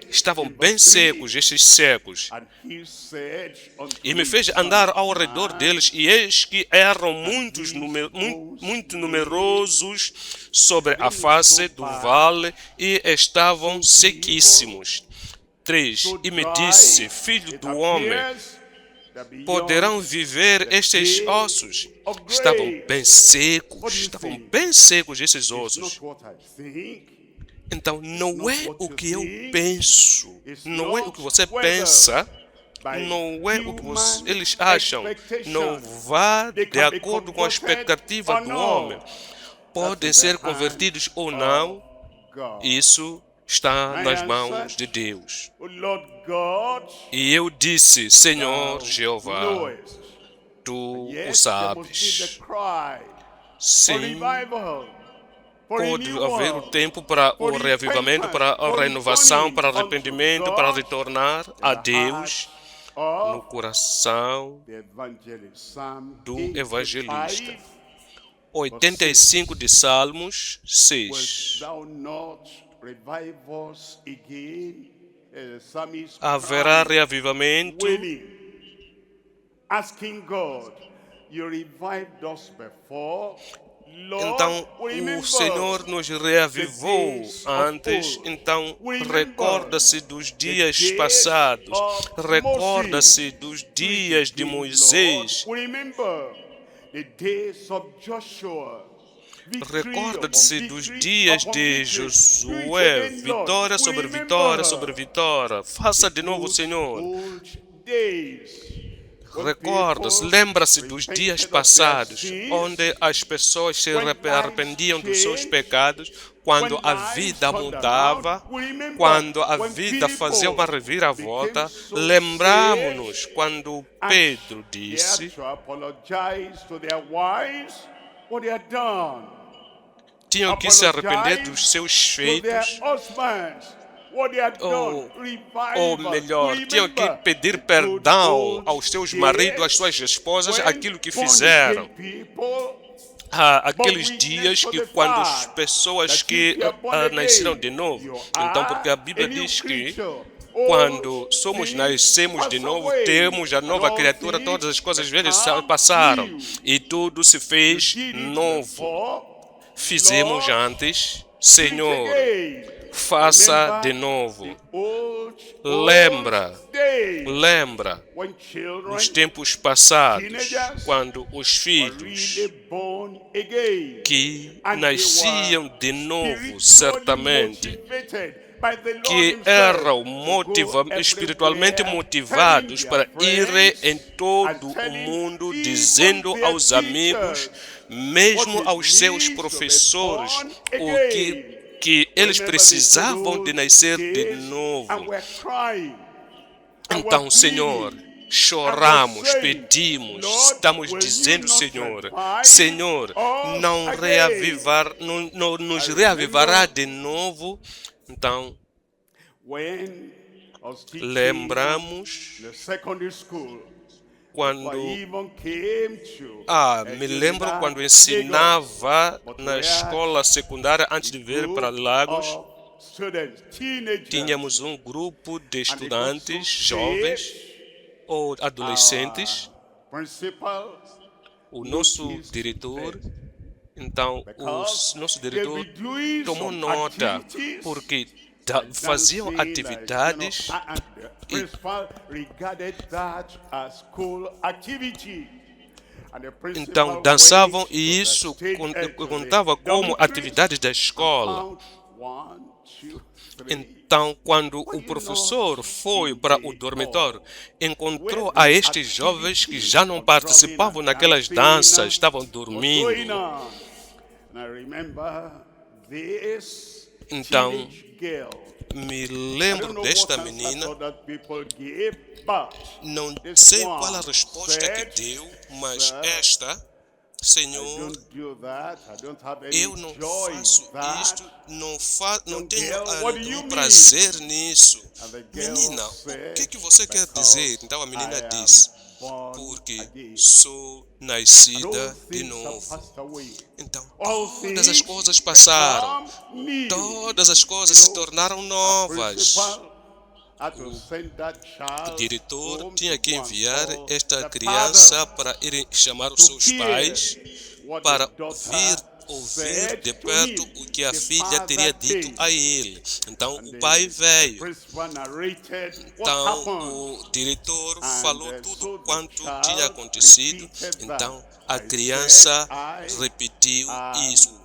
Estavam bem secos, estes secos. E me fez andar ao redor deles, e eis que eram muito numerosos sobre a face do vale, e estavam sequíssimos. 3. E me disse: filho do homem, poderão viver estes ossos? Estavam bem secos esses ossos. Então, não é o que eu penso, não é o que você pensa, não é o que eles acham, não vá de acordo com a expectativa do homem. Podem ser convertidos ou não, isso está nas mãos de Deus. E eu disse: Senhor Jeová, tu o sabes. Sim, pode haver o tempo para o reavivamento, para a renovação, para arrependimento, para retornar a Deus no coração do evangelista. 85 de Salmos 6. Haverá reavivamento. Então, o Senhor nos reavivou antes, então recorda-se dos dias passados, recorda-se dos dias de Moisés, recorda-se dos dias de Josué, vitória sobre vitória sobre vitória. Faça de novo, Senhor. Recorda-se, lembra-se dos dias passados, onde as pessoas se arrependiam dos seus pecados, quando a vida mudava, quando a vida fazia uma reviravolta. Lembramos-nos quando Pedro disse: tinham que se arrepender dos seus feitos, ou melhor, tinham que pedir perdão aos seus maridos, às suas esposas, aquilo que fizeram. Aqueles dias que quando as pessoas que nasceram de novo. Então, porque a Bíblia diz que quando nascemos de novo, temos a nova criatura, todas as coisas velhas passaram e tudo se fez novo. Fizemos antes, Senhor, faça de novo. Lembra nos tempos passados, quando os filhos que nasciam de novo, certamente, que eram espiritualmente motivados para irem em todo o mundo, dizendo aos amigos, mesmo aos seus professores, o que que eles precisavam de nascer de novo. Então, Senhor, choramos, pedimos, estamos dizendo, Senhor, Senhor, não nos reavivará de novo. Então, lembramos quando me lembro quando ensinava na escola secundária antes de vir para Lagos. Tínhamos um grupo de estudantes jovens ou adolescentes. O nosso diretor, então, nosso diretor tomou nota porque faziam atividades então dançavam e isso contava como atividades da escola. Então, quando o professor foi para o dormitório, encontrou a estes jovens que já não participavam naquelas danças, estavam dormindo. Então, me lembro desta menina, não sei qual a resposta que deu, mas esta, Senhor, eu não faço isto, não tenho algum prazer nisso. Menina, o que você quer dizer? Então a menina disse, porque sou nascida de novo. Então, todas as coisas passaram, todas as coisas se tornaram novas. O diretor tinha que enviar esta criança para ir chamar os seus pais para ouvir de perto o que a filha teria dito a ele. Então o pai veio. Então o diretor falou tudo quanto tinha acontecido. Então a criança repetiu isso.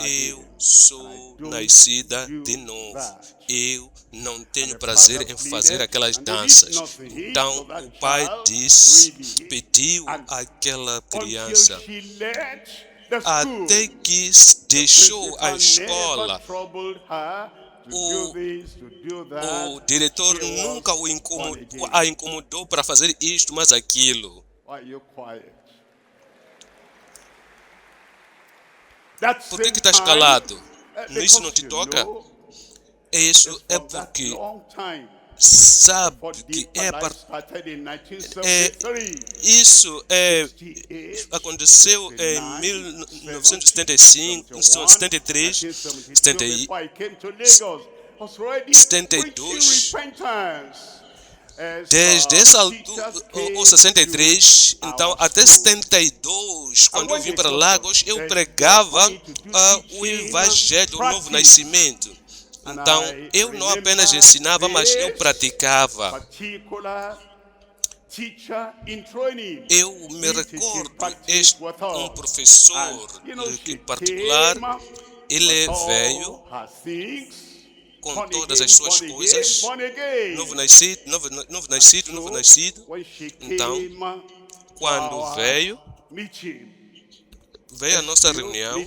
Eu sou nascida de novo. Eu não tenho prazer em fazer aquelas danças. Então o pai pediu àquela criança até que deixou a escola. O diretor nunca a incomodou para fazer isto, mas aquilo. Por que estás calado? Isso não te toca? Isso é porque sabe que isso aconteceu em 1975, 73, 72. Desde essa altura, ou 63, então até 72, quando eu vim para Lagos, eu pregava o Evangelho do Novo Nascimento. Então, eu não apenas ensinava, mas eu praticava. Eu me recordo, um professor em particular, ele veio com todas as suas coisas, novo nascido. Então, quando veio a nossa reunião,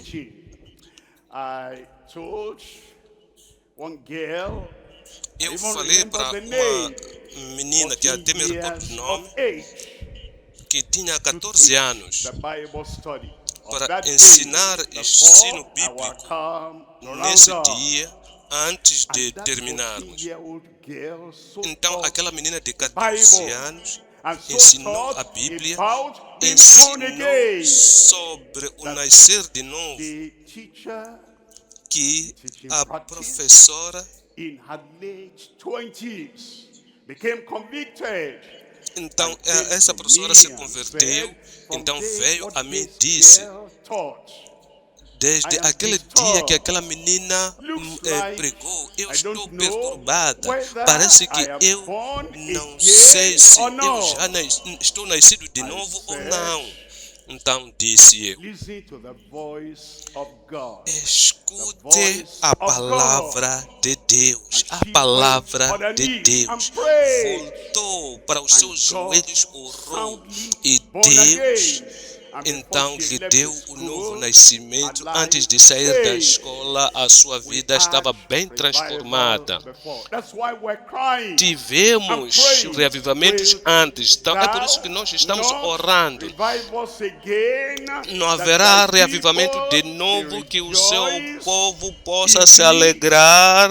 eu falei para uma menina que até me recordo o nome, que tinha 14 anos, para ensinar ensino bíblico nesse dia, antes de terminarmos. Então, aquela menina de 14 anos ensinou a Bíblia, ensinou sobre o nascer de novo, que a professora então essa professora se converteu, então veio a mim e disse, desde aquele dia que aquela menina pregou, eu estou perturbada. Parece que eu não sei se eu já estou nascido de novo ou não. Então disse eu, escute a palavra de Deus. A palavra de Deus. Voltou para os seus joelhos, orou, e Deus Então lhe deu o novo nascimento. Antes de sair da escola, a sua vida estava bem transformada. Tivemos reavivamentos antes. Então é por isso que nós estamos orando. Não haverá reavivamento de novo, que o seu povo possa se alegrar.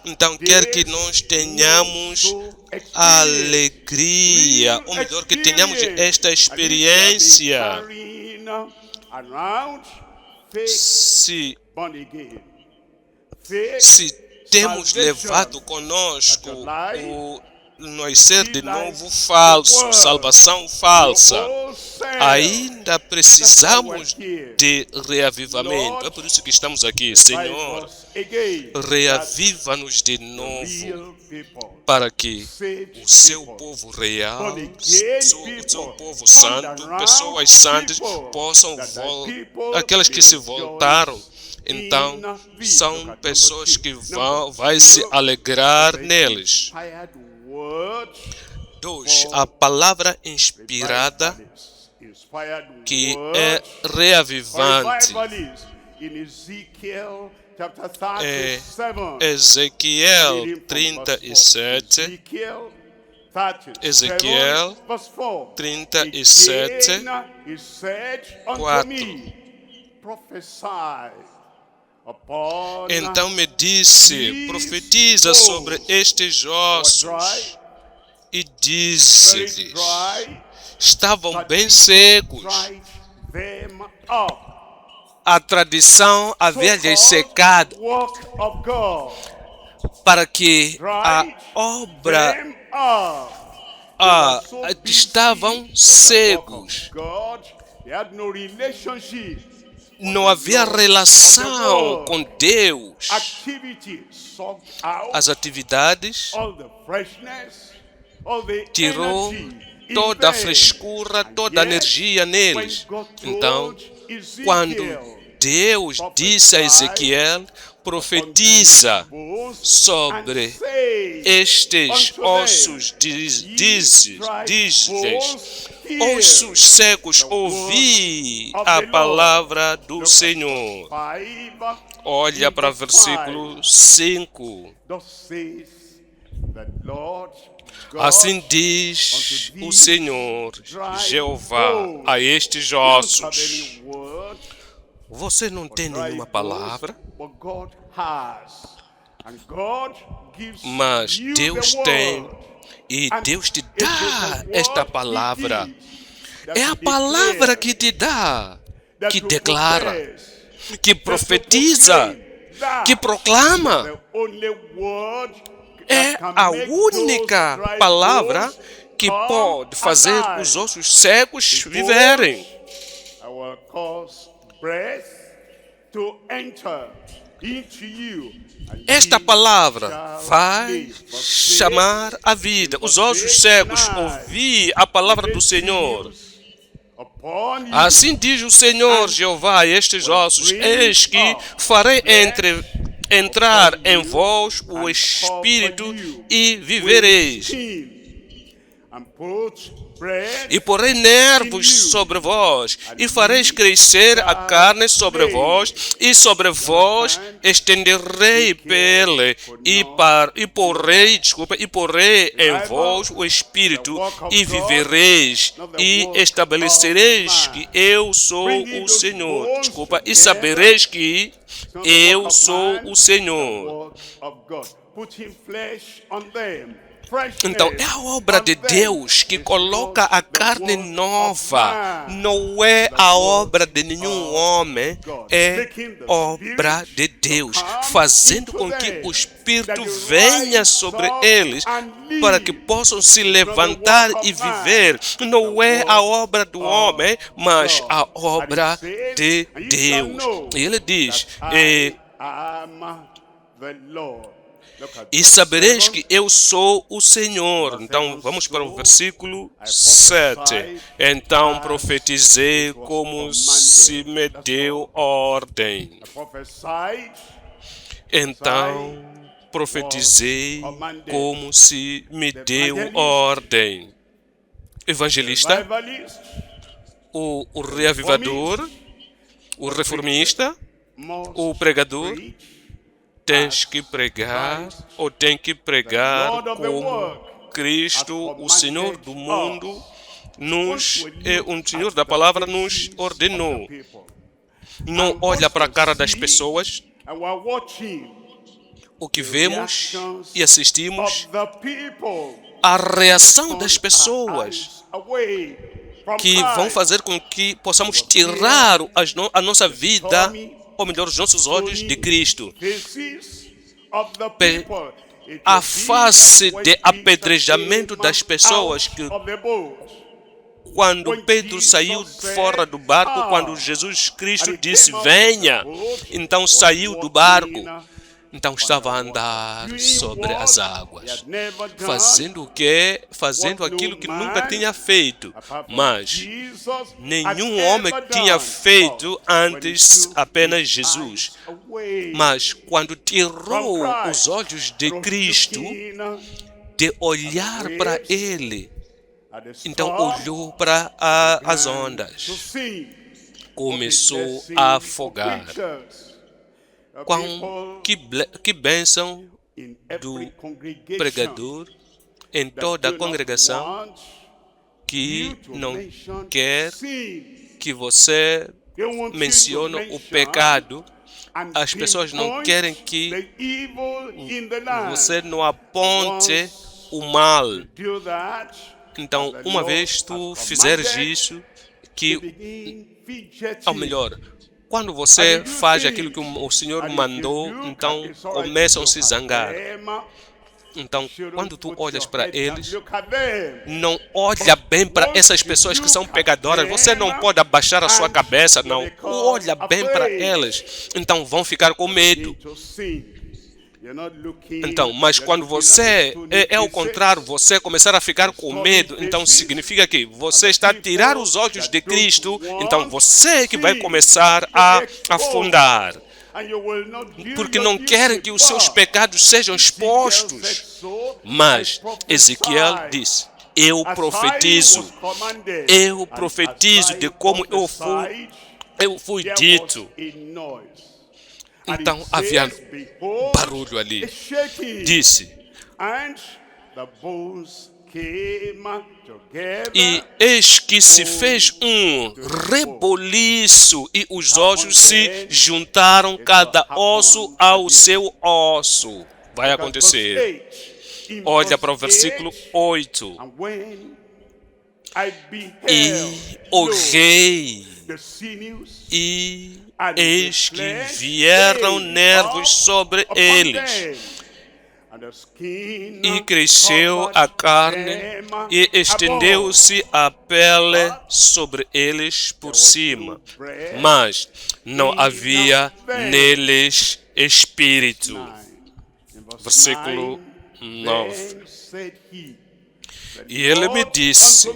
Então quer que nós tenhamos alegria, ou melhor, que tenhamos esta experiência. Se temos levado conosco o nascer de novo falso, salvação falsa, ainda precisamos de reavivamento. É por isso que estamos aqui. Senhor, reaviva-nos de novo, para que o seu povo real, o seu povo santo, pessoas santas, possam voltar. Aquelas que se voltaram, então, são pessoas que vai se alegrar neles. 2. A palavra inspirada, que é reavivante. Ezequiel 37. Ezequiel 37, 4. Então me disse: profetiza sobre estes ossos e dize-lhes: estavam bem secos. A tradição havia-lhes secado, para que a obra estavam secos. Não havia relação com Deus. As atividades tirou toda a frescura, toda a energia neles. Então, quando Deus disse a Ezequiel: profetiza sobre estes ossos, diz-lhes: ossos secos, ouvi a palavra do Senhor. Olha para o versículo 5. Assim diz o Senhor Jeová a estes ossos: você não tem nenhuma palavra, mas Deus tem, e Deus te dá esta palavra. É a palavra que te dá, que declara, que profetiza, que proclama. É a única palavra que pode fazer os ossos secos viverem. Esta palavra vai chamar a vida. Os ossos secos ouvir a palavra do Senhor. Assim diz o Senhor Jeová a estes ossos: eis que farei entrar em vós o Espírito e vivereis. E porei nervos sobre vós, e fareis crescer a carne sobre vós, e sobre vós estenderei pele, e porei em vós o Espírito, e vivereis, e estabelecereis que eu sou o Senhor. E sabereis que eu sou o Senhor. Então, é a obra de Deus que coloca a carne nova. Não é a obra de nenhum homem, é obra de Deus, fazendo com que o Espírito venha sobre eles, para que possam se levantar e viver. Não é a obra do homem, mas a obra de Deus. E ele diz: e sabereis que eu sou o Senhor. Então, vamos para o versículo 7. Então, profetizei como se me deu ordem. Então, profetizei como se me deu ordem. evangelista, o reavivador, o reformista, o pregador, tens que pregar ou tem que pregar como Cristo, o Senhor do mundo, o Senhor da palavra nos ordenou. Não olha para a cara das pessoas. O que vemos e assistimos, a reação das pessoas que vão fazer com que possamos tirar a nossa vida, ou melhor, os nossos olhos de Cristo. A face de apedrejamento das pessoas que quando Pedro saiu fora do barco, quando Jesus Cristo disse, venha, então saiu do barco. Então estava a andar sobre as águas. Fazendo o quê? Fazendo aquilo que nunca tinha feito. Mas nenhum homem tinha feito antes, apenas Jesus. Mas quando tirou os olhos de Cristo, de olhar para Ele, então olhou para as ondas. Começou a afogar. Que bênção do pregador em toda a congregação que não quer que você mencione o pecado. As pessoas não querem que você não aponte o mal. Então, uma vez tu fizeres isso, ou melhor, quando você faz aquilo que o Senhor mandou, então começam a se zangar. Então, quando tu olhas para eles, não olha bem para essas pessoas que são pecadoras. Você não pode abaixar a sua cabeça, não. Olha bem para elas. Então, vão ficar com medo. Então, mas quando você é ao contrário, você começar a ficar com medo, então significa que você está a tirar os olhos de Cristo, então você é que vai começar a afundar. Porque não querem que os seus pecados sejam expostos. Mas Ezequiel disse, eu profetizo de como eu fui dito. Então havia barulho ali. Disse, e eis que se fez um reboliço e os ossos se juntaram, cada osso ao seu osso. Vai acontecer. Olha para o versículo 8. E o rei, e eis que vieram nervos sobre eles, e cresceu a carne, e estendeu-se a pele sobre eles por cima, mas não havia neles espírito. Versículo 9. E ele me disse,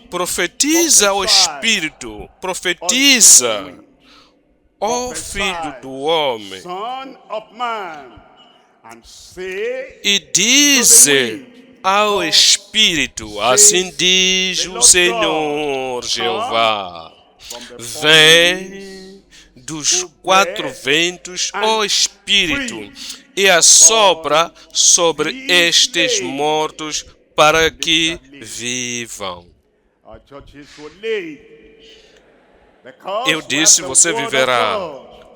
profetiza ao Espírito, profetiza, ó Filho do Homem, e dize ao Espírito, assim diz o Senhor Jeová, vem dos quatro ventos, ó Espírito, e assopra sobre estes mortos para que vivam. Eu disse, você viverá,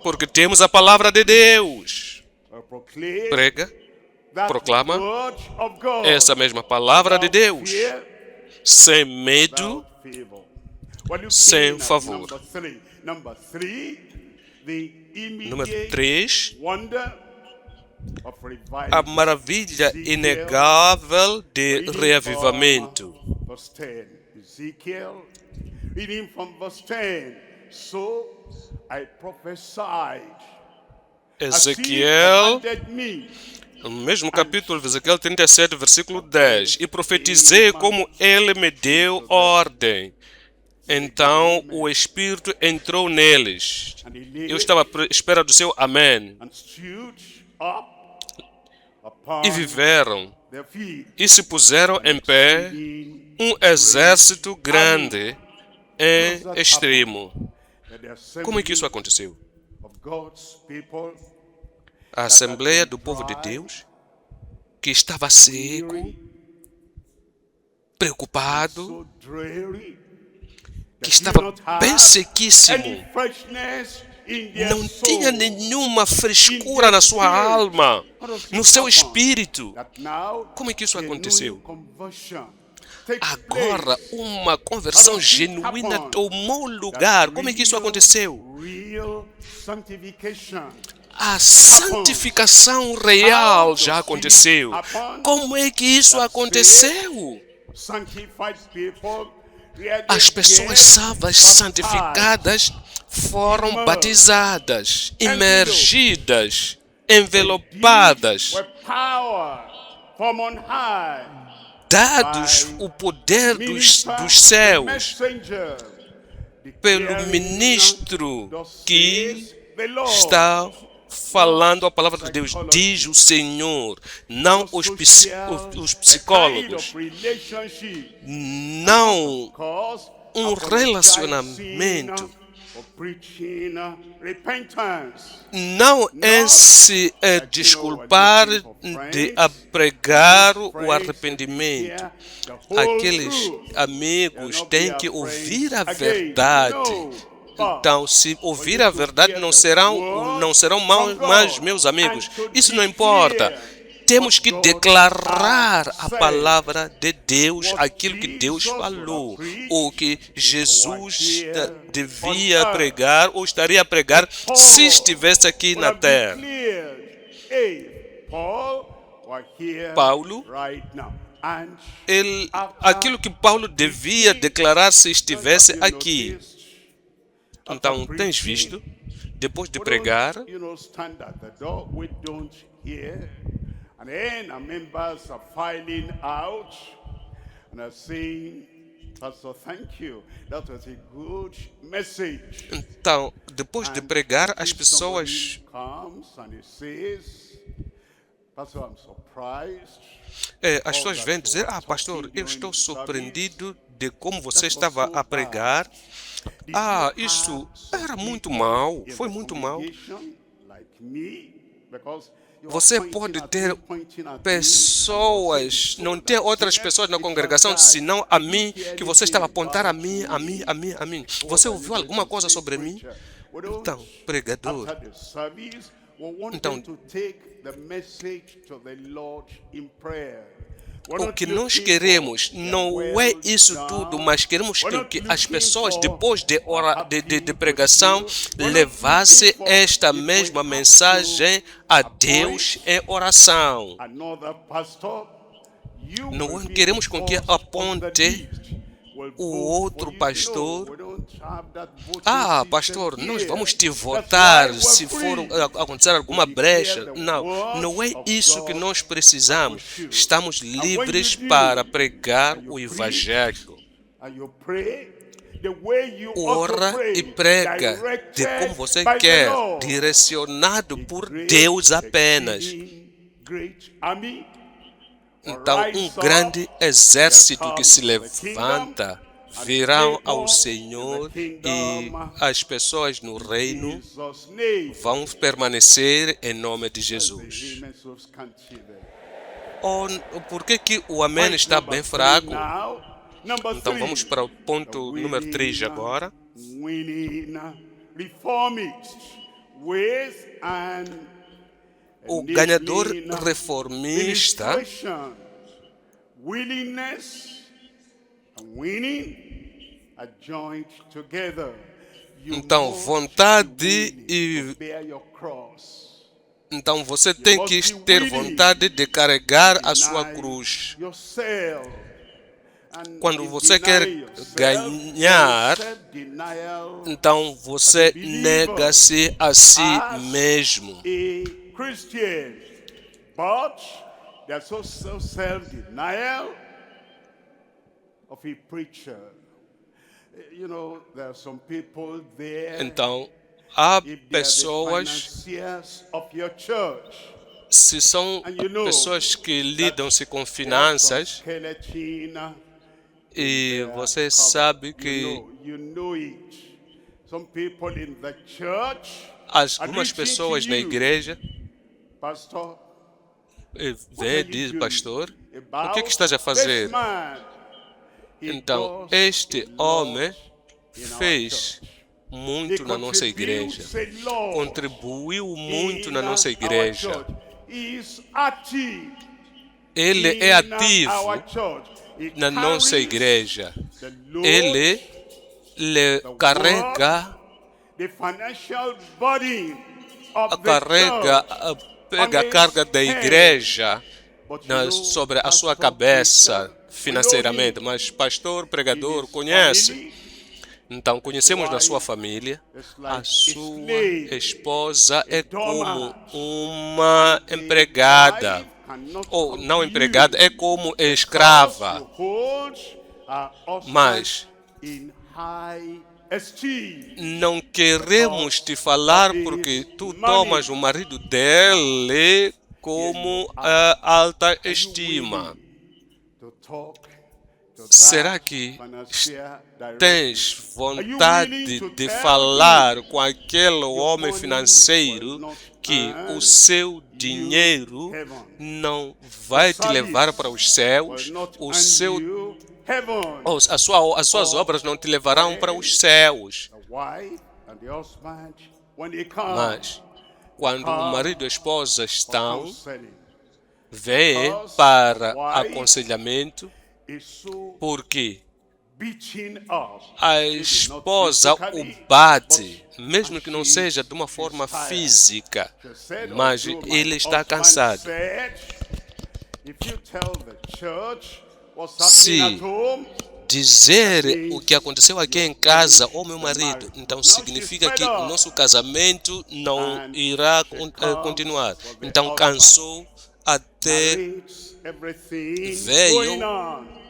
porque temos a palavra de Deus. Prega, proclama essa mesma palavra de Deus, sem medo, sem favor. Número 3, a maravilha inegável de reavivamento. Ezequiel, no mesmo capítulo, Ezequiel 37, versículo 10. E profetizei como ele me deu ordem. Então o Espírito entrou neles. Eu estava à espera do seu amém. E viveram, e se puseram em pé um exército grande em extremo. Como é que isso aconteceu? A Assembleia do Povo de Deus, que estava seco, preocupado, que estava bem sequíssimo, não tinha nenhuma frescura na sua alma, no seu espírito. Como é que isso aconteceu? Agora, uma conversão genuína tomou lugar. Como é que isso aconteceu? A santificação real já aconteceu. Como é que isso aconteceu? As pessoas salvas, santificadas, foram batizadas, imergidas, envelopadas, dados o poder dos céus pelo ministro que está falando a palavra de Deus, diz o Senhor, não os psicólogos, não um relacionamento, não é se desculpar de pregar o arrependimento. Aqueles amigos têm que ouvir a verdade. Então, se ouvir a verdade, não serão mais meus amigos. Isso não importa. Temos que declarar a palavra de Deus, aquilo que Deus falou, ou que Jesus devia pregar ou estaria a pregar se estivesse aqui na terra. Paulo, aquilo que Paulo devia declarar se estivesse aqui. Então, tens visto, depois de pregar, and then our members are filing out and are saying, Pastor, thank you. That was a good message. Então, depois de pregar, as pessoas comes and he says, Pastor, I'm surprised. As pessoas vêm dizer, pastor, eu estou surpreendido de como você estava a pregar. Isso era muito mal, foi muito mal. Você pode ter pessoas, não ter outras pessoas na congregação, senão a mim, que você estava a apontar a mim. Você ouviu alguma coisa sobre mim? Então, pregador. Então, o que nós queremos não é isso tudo, mas queremos que as pessoas, depois de pregação, levassem esta mesma mensagem a Deus em oração. Não queremos com que aponte o outro pastor. Pastor, nós vamos te votar se for acontecer alguma brecha. Não é isso que nós precisamos. Estamos livres para pregar o Evangelho. Ora e prega de como você quer, direcionado por Deus apenas. Então, um grande exército que se levanta virão ao Senhor e as pessoas no reino vão permanecer em nome de Jesus. Por que o amém está bem fraco? Então, vamos para o ponto número 3 agora. O ganhador reformista então vontade e então você tem que ter vontade de carregar a sua cruz. Quando você quer ganhar, então você nega-se a si mesmo. Christians, but there's also self-denial of a preacher. You know, there are some people there. Então, há pessoas, se são pessoas que lidam-se com finanças, E você sabe que algumas pessoas na igreja vêm e dizem, pastor, o que estás a fazer? Então, este homem fez muito na nossa igreja, contribuiu muito na nossa igreja. Ele é ativo na nossa igreja. Ele carrega pega a carga da igreja sobre a sua cabeça financeiramente, mas pastor, pregador, conhece. Então, conhecemos na sua família, a sua esposa é como uma empregada, ou não empregada, é como escrava, mas não queremos te falar porque tu tomas o marido dele como alta estima. Será que tens vontade de falar com aquele homem financeiro que o seu dinheiro não vai te levar para os céus, as suas obras não te levarão para os céus? Mas, quando o marido e a esposa vêm para aconselhamento, porque a esposa o bate, mesmo que não seja de uma forma física, mas ele está cansado. Se dizer o que aconteceu aqui em casa ao meu marido, então significa que o nosso casamento não irá continuar. Então cansou até veio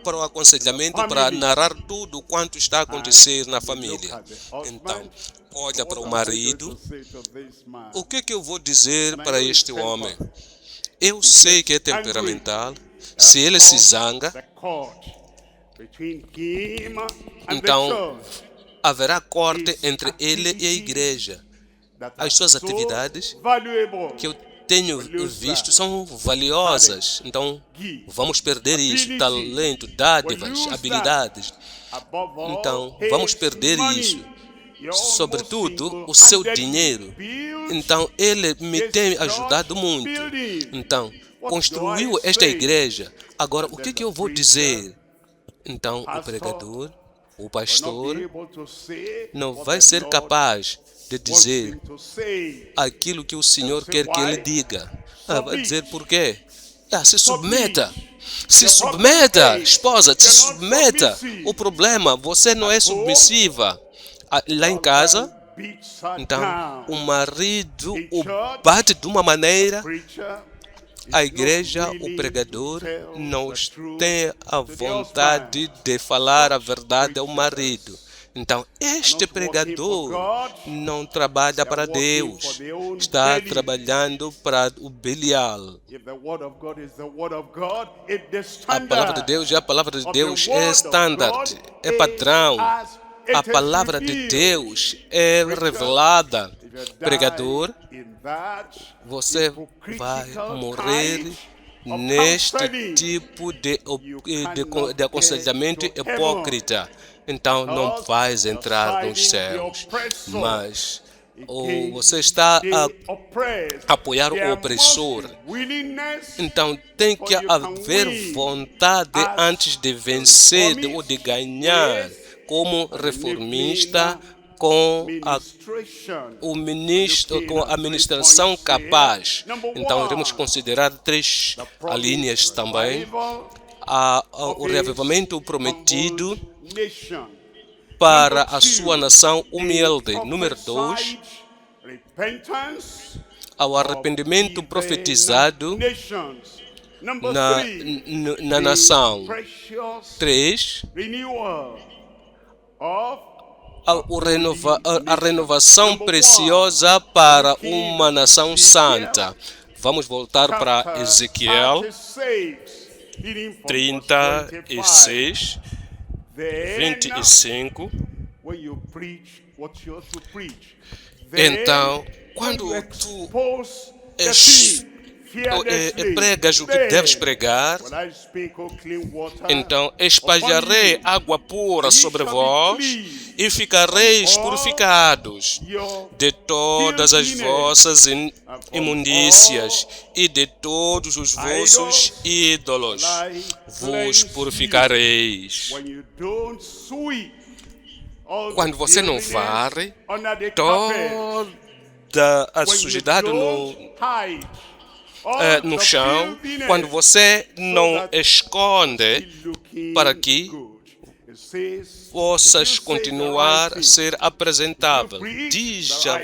para o aconselhamento, para narrar tudo o quanto está a acontecer na família. Então, olha para o marido. O que eu vou dizer para este homem? Eu sei que é temperamental. Se ele se zanga, então haverá corte entre ele e a igreja. As suas atividades que eu tenho visto são valiosas. Então, vamos perder isso. Talento, dádivas, habilidades. Então, vamos perder isso. Sobretudo, o seu dinheiro. Então, ele me tem ajudado muito. Então, construiu esta igreja. Agora, o que eu vou dizer? Então, o pregador, o pastor, não vai ser capaz de dizer aquilo que o Senhor quer que ele diga. Vai dizer por quê? Se submeta. Se submeta, esposa, se submeta. O problema, você não é submissiva. Lá em casa, então, o marido o bate de uma maneira. A igreja, o pregador, não tem a vontade de falar a verdade ao marido. Então, este pregador não trabalha para Deus, está trabalhando para o Belial. A palavra de Deus é standard, é padrão. A palavra de Deus é revelada. Pregador, você vai morrer neste tipo de aconselhamento hipócrita. Então não vais entrar nos céus. Mas você está a apoiar o opressor. Então tem que haver vontade antes de vencer ou de ganhar, como reformista, com a administração capaz. Então, iremos considerar 3 linhas também. O reavivamento prometido para a sua nação humilde. Número 2, ao arrependimento profetizado na nação. 3, a renovação preciosa para uma nação santa. Vamos voltar para Ezequiel 36. 25. Então, quando tu pregas o que deves pregar, então espalharei água pura sobre vós e ficareis purificados de todas as vossas imundícias e de todos os vossos ídolos vos purificareis. Quando você não varre toda a sujidade no chão, quando você não esconde para que possas continuar a ser apresentável. Diz a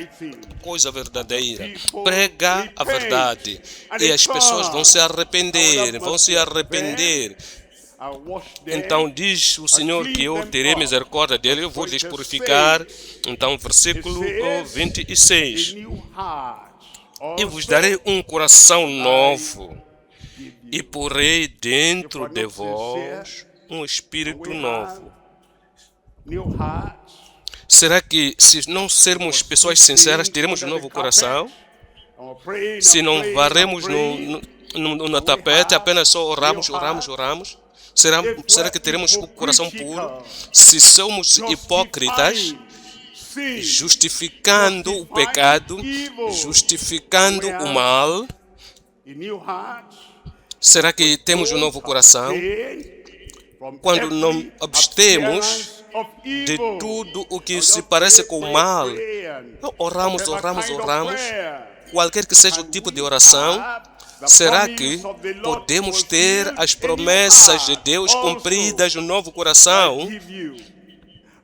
coisa verdadeira, prega a verdade e as pessoas vão se arrepender. Então diz o Senhor que eu terei misericórdia dele, eu vou lhes purificar. Então versículo 26. E vos darei um coração novo, e porei dentro de vós um espírito novo. Será que, se não sermos pessoas sinceras, teremos um novo coração? Se não varremos no tapete, apenas só oramos? Será que teremos o coração puro? Se somos hipócritas, justificando o pecado, justificando o mal, será que temos um novo coração? Quando não abstemos de tudo o que se parece com o mal, oramos, qualquer que seja o tipo de oração, será que podemos ter as promessas de Deus cumpridas no novo coração?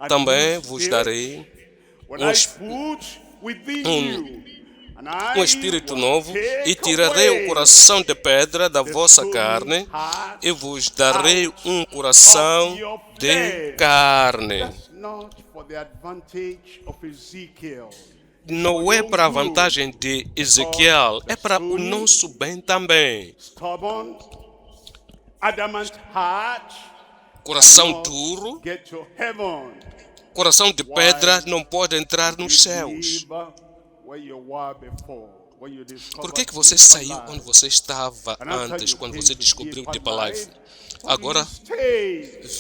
Também vos darei um espírito novo e tirarei o coração de pedra da vossa carne e vos darei um coração de carne. Não é para a vantagem de Ezequiel, é para o nosso bem também. Coração duro, coração de pedra não pode entrar nos céus. Por que você saiu onde você estava antes, quando você descobriu Deep Life? Agora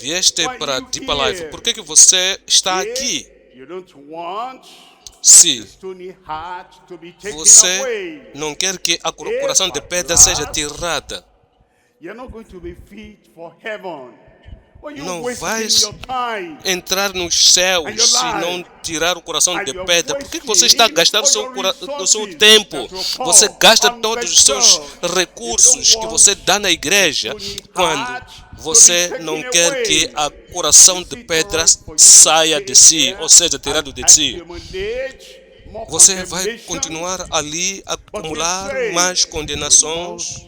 vieste para Deep Life. Por que você está aqui? Se você não quer que o coração de pedra seja tirada, não vais entrar nos céus se não tirar o coração de pedra. Por que você está gastando o seu tempo? Você gasta todos os seus recursos que você dá na igreja quando você não quer que o coração de pedra saia de si, ou seja, tirado de si. Você vai continuar ali a acumular mais condenações,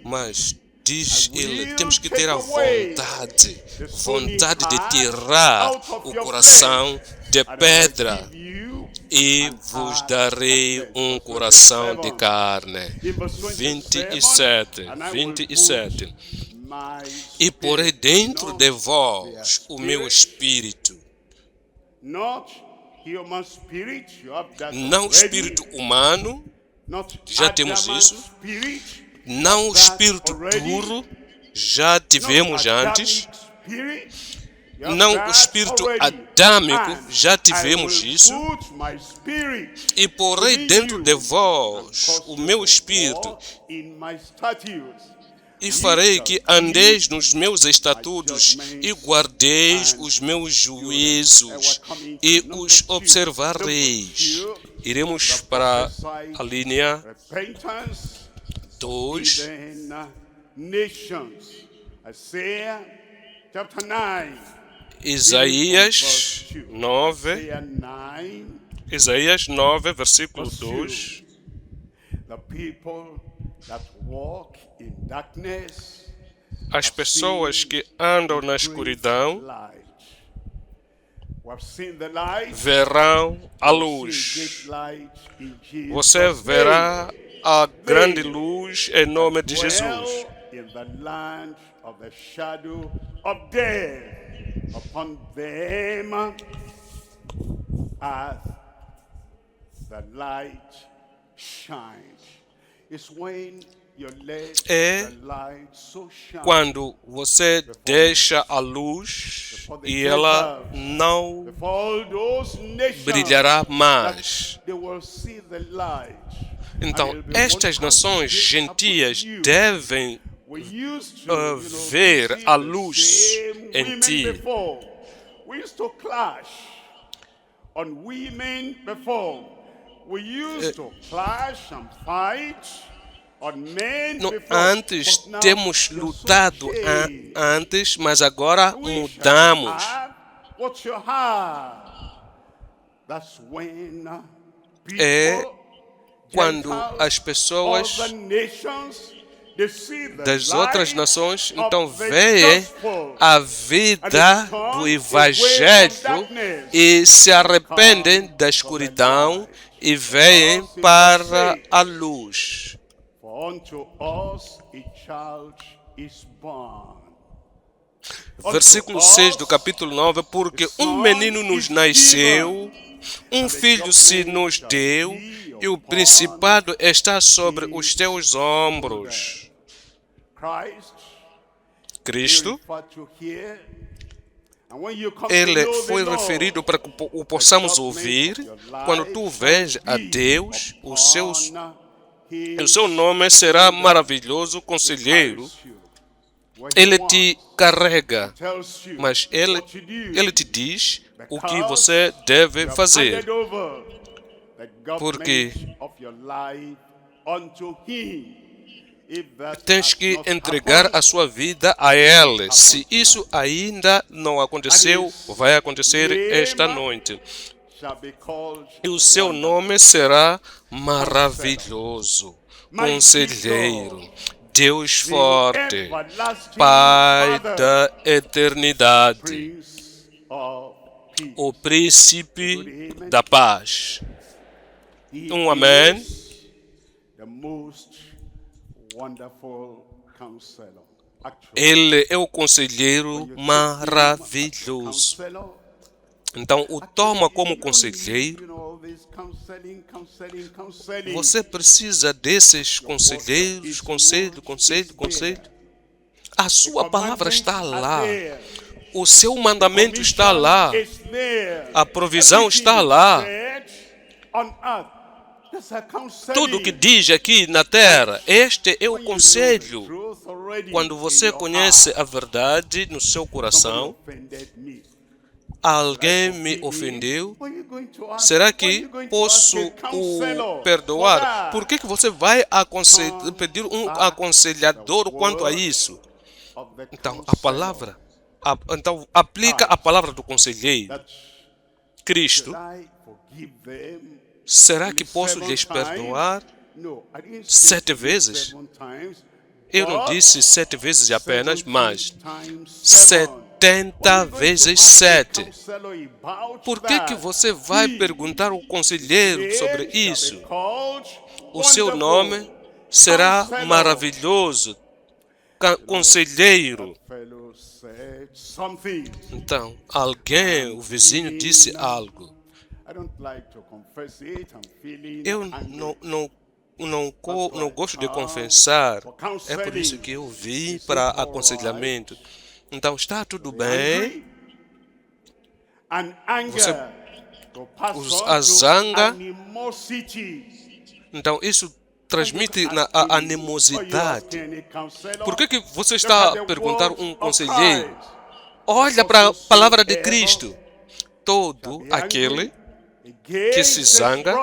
mas diz ele, temos que ter a vontade de tirar o coração de pedra e vos darei um coração de carne. 27. E porei dentro de vós o meu espírito. Não espírito humano, já temos isso. Não o espírito duro, já tivemos antes. Não o espírito adâmico, já tivemos isso. E porei dentro de vós o meu espírito. E farei que andeis nos meus estatutos e guardeis os meus juízos e os observareis. Iremos para a linha 2. Isaías 9, versículo 2. As pessoas que andam na escuridão verão a luz. Você verá a grande luz em nome de Jesus. upon them as the light shines. It's when you let the light so shine. Quando você deixa a luz e ela não brilhará mais. Então, estas nações gentias devem ver a luz em ti. We used to clash on women before. We used to clash and fight on men before. Antes temos lutado antes, mas agora mudamos. What you have. That's when quando as pessoas das outras nações então veem a vida do Evangelho e se arrependem da escuridão e veem para a luz. Versículo 6 do capítulo 9, porque um menino nos nasceu, um filho se nos deu, e o principado está sobre os teus ombros. Cristo, ele foi referido para que o possamos ouvir. Quando tu vês a Deus, o seu nome será maravilhoso conselheiro. Ele te carrega, mas ele te diz o que você deve fazer. Porque tens que entregar a sua vida a Ele. Se isso ainda não aconteceu, vai acontecer esta noite. E o seu nome será maravilhoso, conselheiro, Deus forte, Pai da eternidade, o príncipe da paz. Um amém. Ele é o conselheiro maravilhoso. Então, o toma como conselheiro. Você precisa desses conselheiros, conselho. A sua palavra está lá. O seu mandamento está lá. A provisão está lá. Tudo o que diz aqui na terra, este é o conselho. Quando você conhece a verdade no seu coração, alguém me ofendeu, será que posso o perdoar? Por que você vai pedir um aconselhador quanto a isso? Então, então aplica a palavra do conselheiro. Cristo, será que posso lhes perdoar 7 vezes? Eu não disse 7 vezes apenas, mas 70 vezes 7. Por que você vai perguntar ao conselheiro sobre isso? O seu nome será maravilhoso, conselheiro. Então, o vizinho disse algo. Eu não gosto de confessar. É por isso que eu vim para aconselhamento. Então, está tudo bem. A zanga. Então, isso transmite a animosidade. Por que você está a perguntar um conselheiro? Olha para a palavra de Cristo. Todo aquele que se zanga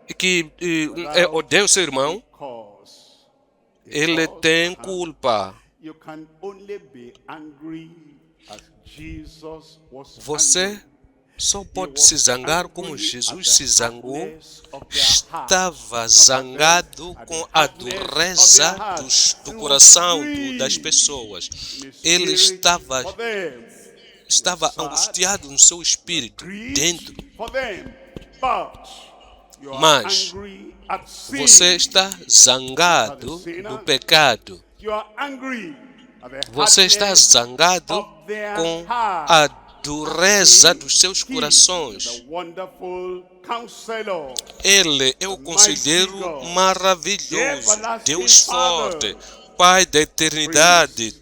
e que odeia o seu irmão, ele tem culpa. Você só pode se zangar como Jesus se zangou. Estava zangado com a dureza do coração das pessoas. Ele estava angustiado no seu espírito, dentro. Mas você está zangado do pecado. Você está zangado com a dureza dos seus corações. Ele é o conselheiro maravilhoso, Deus forte, Pai da eternidade,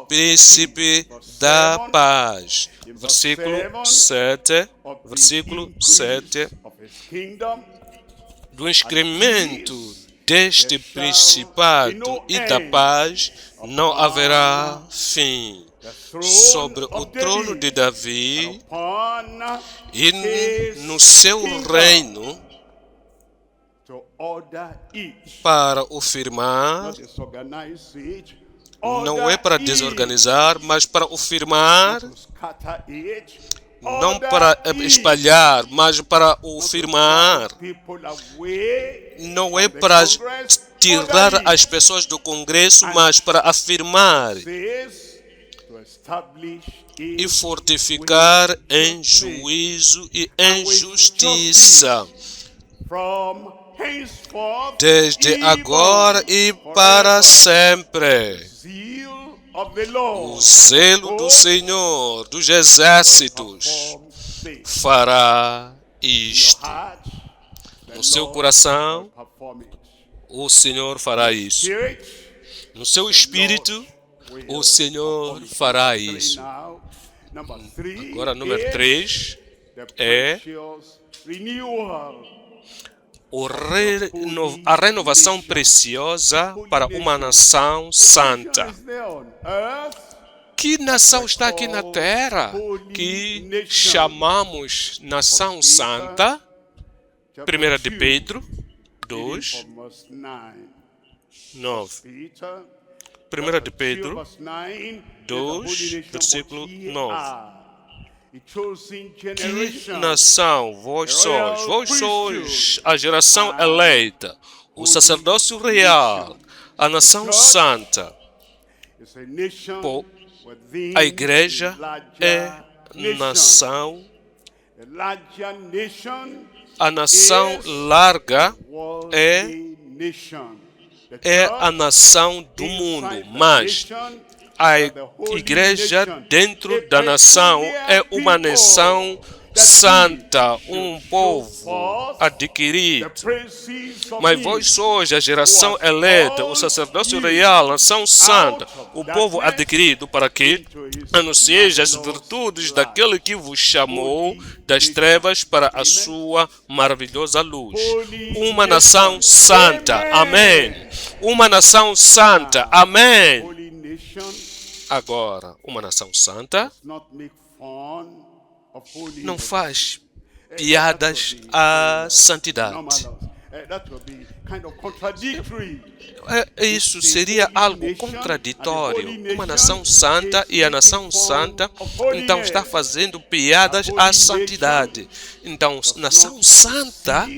Príncipe da paz. Versículo 7, do excremento deste principado e da paz não haverá fim. Sobre o trono de Davi e no seu reino, para o firmar, não é para desorganizar, mas para o firmar, não para espalhar, mas para o firmar. Não é para tirar as pessoas do Congresso, mas para afirmar e fortificar em juízo e em justiça, desde agora e para sempre. O zelo do Senhor dos exércitos fará isto. No seu coração, o Senhor fará isso. No seu espírito, o Senhor fará isso. Agora, número 3 é a renovação preciosa para uma nação santa. Que nação está aqui na terra que chamamos nação santa? 1 de Pedro 2, 9. 1 de Pedro 2, versículo 9. Que nação vós sois a geração eleita, o sacerdócio real, a nação santa. A igreja é nação, a nação larga é a nação do mundo, mas a igreja dentro da nação é uma nação santa, um povo adquirido. Mas vós sois a geração eleita, o sacerdócio real, a nação santa, o povo adquirido, para que anuncieis as virtudes daquele que vos chamou das trevas para a sua maravilhosa luz. Uma nação santa, amém. Uma nação santa, amém. Agora, uma nação santa não faz piadas à santidade. Isso seria algo contraditório. Uma nação santa e a nação santa, então, está fazendo piadas à santidade. Então, nação santa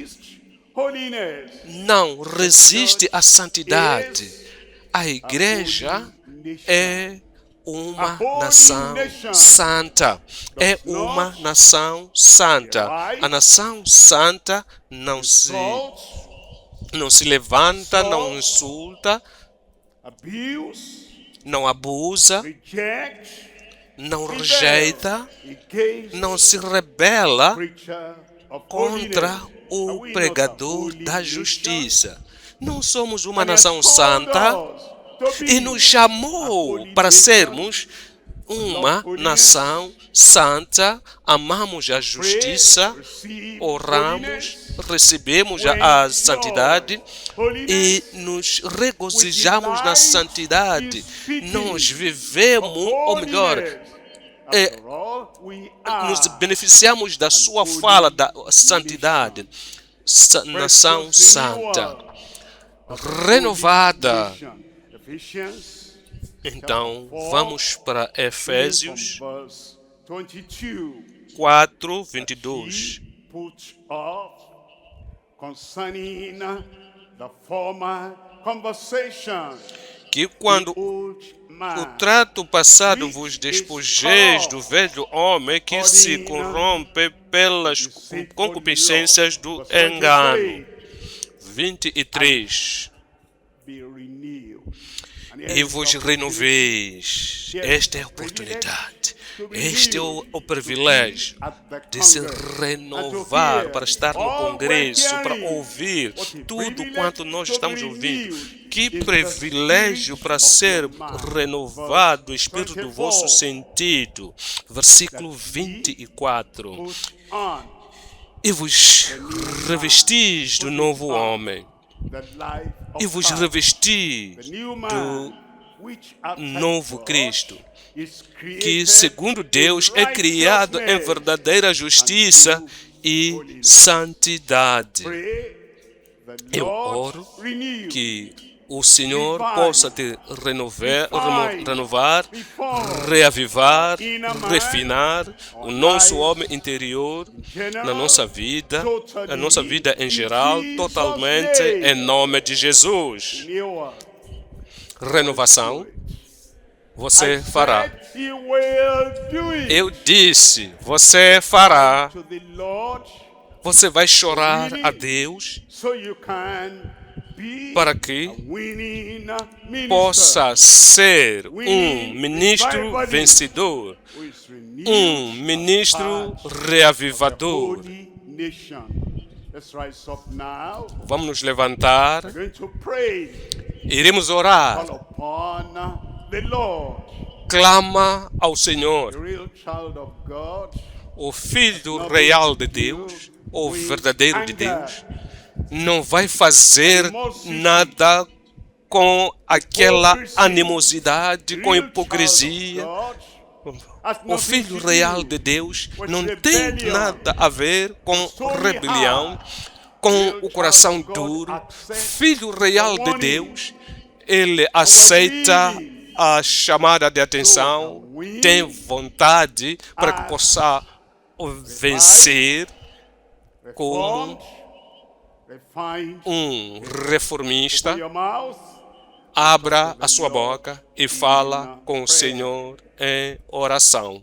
não resiste à santidade. A igreja é uma nação santa. É uma nação santa. A nação santa não se levanta, não insulta, não abusa, não rejeita, não se rebela contra o pregador da justiça. Não somos uma nação santa e nos chamou para sermos uma nação santa, amamos a justiça, oramos, recebemos a santidade e nos regozijamos na santidade. Nós vivemos, ou melhor, nos beneficiamos da sua fala da santidade. Nação santa, renovada. Então, vamos para Efésios 4, 22. Que quando o trato passado vos despojeis do velho homem que se corrompe pelas concupiscências do engano. 23. e vos renoveis. Esta é a oportunidade. Este é o privilégio de se renovar, para estar no congresso, para ouvir tudo quanto nós estamos ouvindo. Que privilégio para ser renovado o espírito do vosso sentido. Versículo 24. E vos revestis do novo homem, e vos revesti do novo Cristo, que, segundo Deus, é criado em verdadeira justiça e santidade. Eu oro que o Senhor possa te renovar, reavivar, refinar o nosso homem interior, na nossa vida em geral, totalmente, em nome de Jesus. Renovação, você fará. Eu disse, você fará. Você vai chorar a Deus para que possa ser um ministro vencedor, um ministro reavivador. Vamos nos levantar. Iremos orar. Clama ao Senhor. O Filho real de Deus, o verdadeiro de Deus, não vai fazer nada com aquela animosidade, com hipocrisia. O Filho real de Deus não tem nada a ver com rebelião, com o coração duro. Filho real de Deus, ele aceita a chamada de atenção, tem vontade para que possa vencer como um reformista. Abra a sua boca e fala com o Senhor em oração.